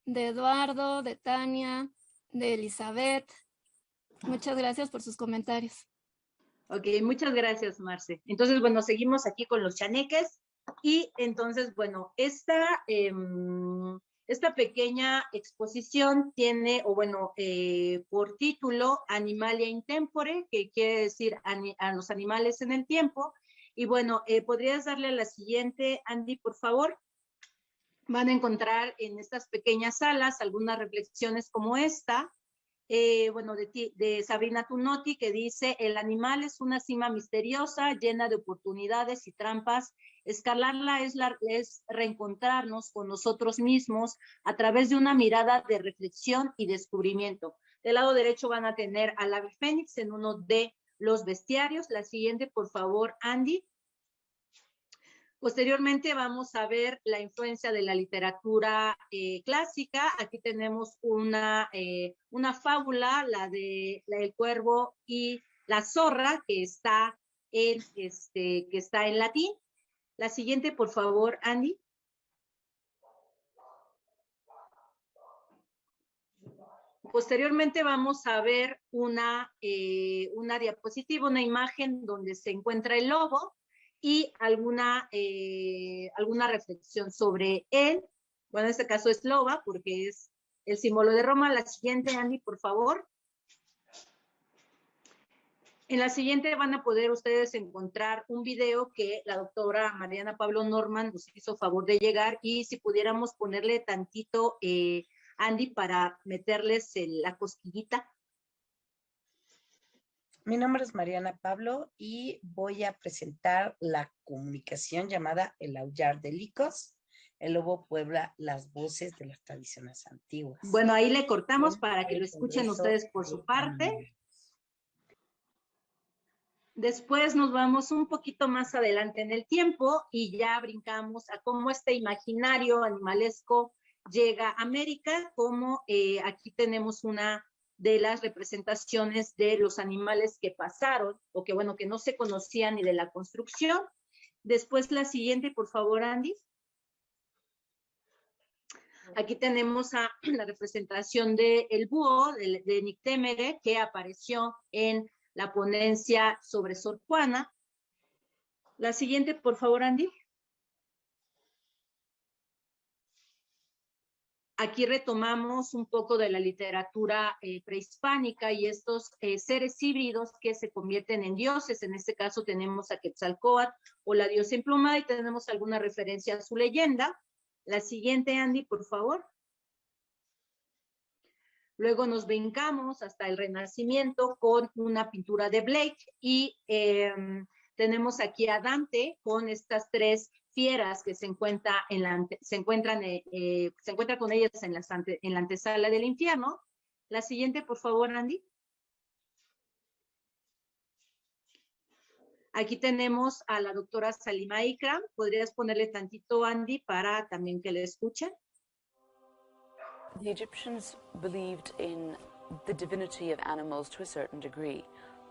de Eduardo, de Tania, de Elizabeth. Muchas gracias por sus comentarios. Ok, muchas gracias, Marce. Entonces, bueno, seguimos aquí con los chaneques, y entonces, bueno, esta pequeña exposición tiene, por título, Animalia in Tempore, que quiere decir a los animales en el tiempo. Y bueno, ¿podrías darle a la siguiente, Andy, por favor? Van a encontrar en estas pequeñas salas algunas reflexiones como esta, de Sabrina Tunotti, que dice: el animal es una cima misteriosa, llena de oportunidades y trampas. Escalarla es reencontrarnos con nosotros mismos a través de una mirada de reflexión y descubrimiento. Del lado derecho van a tener al ave fénix en uno de los bestiarios. La siguiente, por favor, Andy. Posteriormente vamos a ver la influencia de la literatura clásica. Aquí tenemos una fábula, la del cuervo y la zorra, que está en latín. La siguiente, por favor, Andy. Posteriormente vamos a ver una diapositiva, una imagen donde se encuentra el lobo y alguna reflexión sobre él. Bueno, en este caso es loba porque es el símbolo de Roma. La siguiente, Andy, por favor. En la siguiente van a poder ustedes encontrar un video que la doctora Mariana Pablo Norman nos hizo favor de llegar, y si pudiéramos ponerle tantito, Andy, para meterles la cosquillita. Mi nombre es Mariana Pablo y voy a presentar la comunicación llamada El Aullar de Licos. El lobo puebla las voces de las tradiciones antiguas. Bueno, ahí le cortamos para que lo escuchen ustedes por su parte. Después nos vamos un poquito más adelante en el tiempo y ya brincamos a cómo este imaginario animalesco llega a América, como aquí tenemos una de las representaciones de los animales que pasaron, o que bueno, que no se conocían ni de la construcción. Después la siguiente, por favor, Andy. Aquí tenemos la representación del búho, de Nictémere, que apareció en la ponencia sobre Sor Juana. La siguiente, por favor, Andy. Aquí retomamos un poco de la literatura prehispánica y estos seres híbridos que se convierten en dioses. En este caso tenemos a Quetzalcóatl o la diosa emplumada, y tenemos alguna referencia a su leyenda. La siguiente, Andy, por favor. Luego nos brincamos hasta el Renacimiento con una pintura de Blake, y tenemos aquí a Dante con estas tres fieras que se encuentran con ellas en la antesala del infierno. La siguiente, por favor, Andy. Aquí tenemos a la doctora Salima Ikram. ¿Podrías ponerle tantito, Andy, para también que le escuchen? The Egyptians believed in the divinity of animals to a certain degree.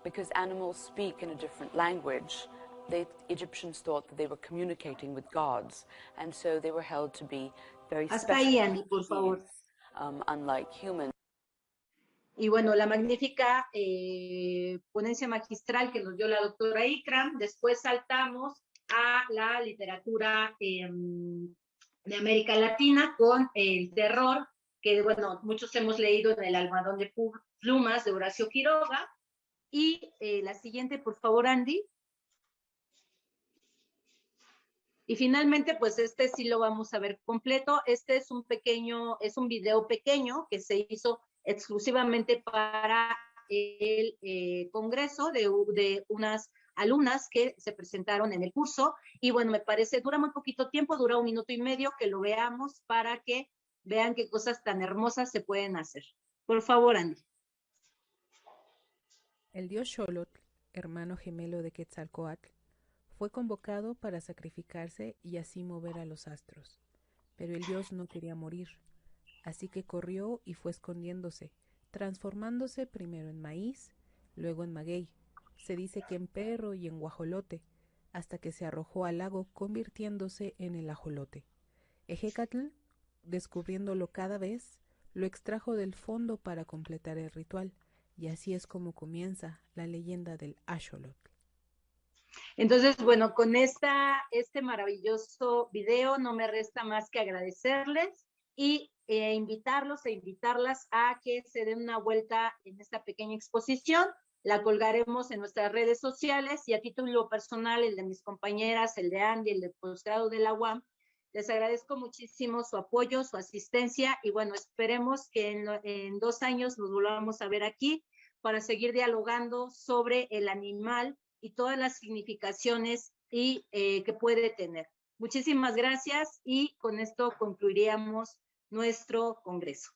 Because animals speak in a different language, the Egyptians thought that they were communicating with gods, and so they were held to be very Hasta ahí, Andy, por favor. Unlike humans. Y bueno, la magnífica ponencia magistral que nos dio la doctora Ikram. Después saltamos a la literatura de América Latina con el terror, que bueno, muchos hemos leído en El almohadón de plumas de Horacio Quiroga. Y la siguiente, por favor, Andy. Y finalmente, pues este sí lo vamos a ver completo. Este es un video pequeño que se hizo exclusivamente para el congreso de unas alumnas que se presentaron en el curso. Y bueno, me parece, dura muy poquito tiempo, dura 1 minuto y medio, que lo veamos para que vean qué cosas tan hermosas se pueden hacer. Por favor, Andy. El dios Xolotl, hermano gemelo de Quetzalcóatl, fue convocado para sacrificarse y así mover a los astros. Pero el dios no quería morir, así que corrió y fue escondiéndose, transformándose primero en maíz, luego en maguey, se dice que en perro y en guajolote, hasta que se arrojó al lago convirtiéndose en el ajolote. Ejecatl, descubriéndolo cada vez, lo extrajo del fondo para completar el ritual, y así es como comienza la leyenda del Axolotl. Entonces, bueno, con este maravilloso video no me resta más que agradecerles y invitarlos e invitarlas a que se den una vuelta en esta pequeña exposición. La colgaremos en nuestras redes sociales, y a título personal, el de mis compañeras, el de Andy, el del posgrado de la UAM, les agradezco muchísimo su apoyo, su asistencia, y bueno, esperemos que en 2 años nos volvamos a ver aquí para seguir dialogando sobre el animal y todas las significaciones que puede tener. Muchísimas gracias, y con esto concluiríamos nuestro congreso.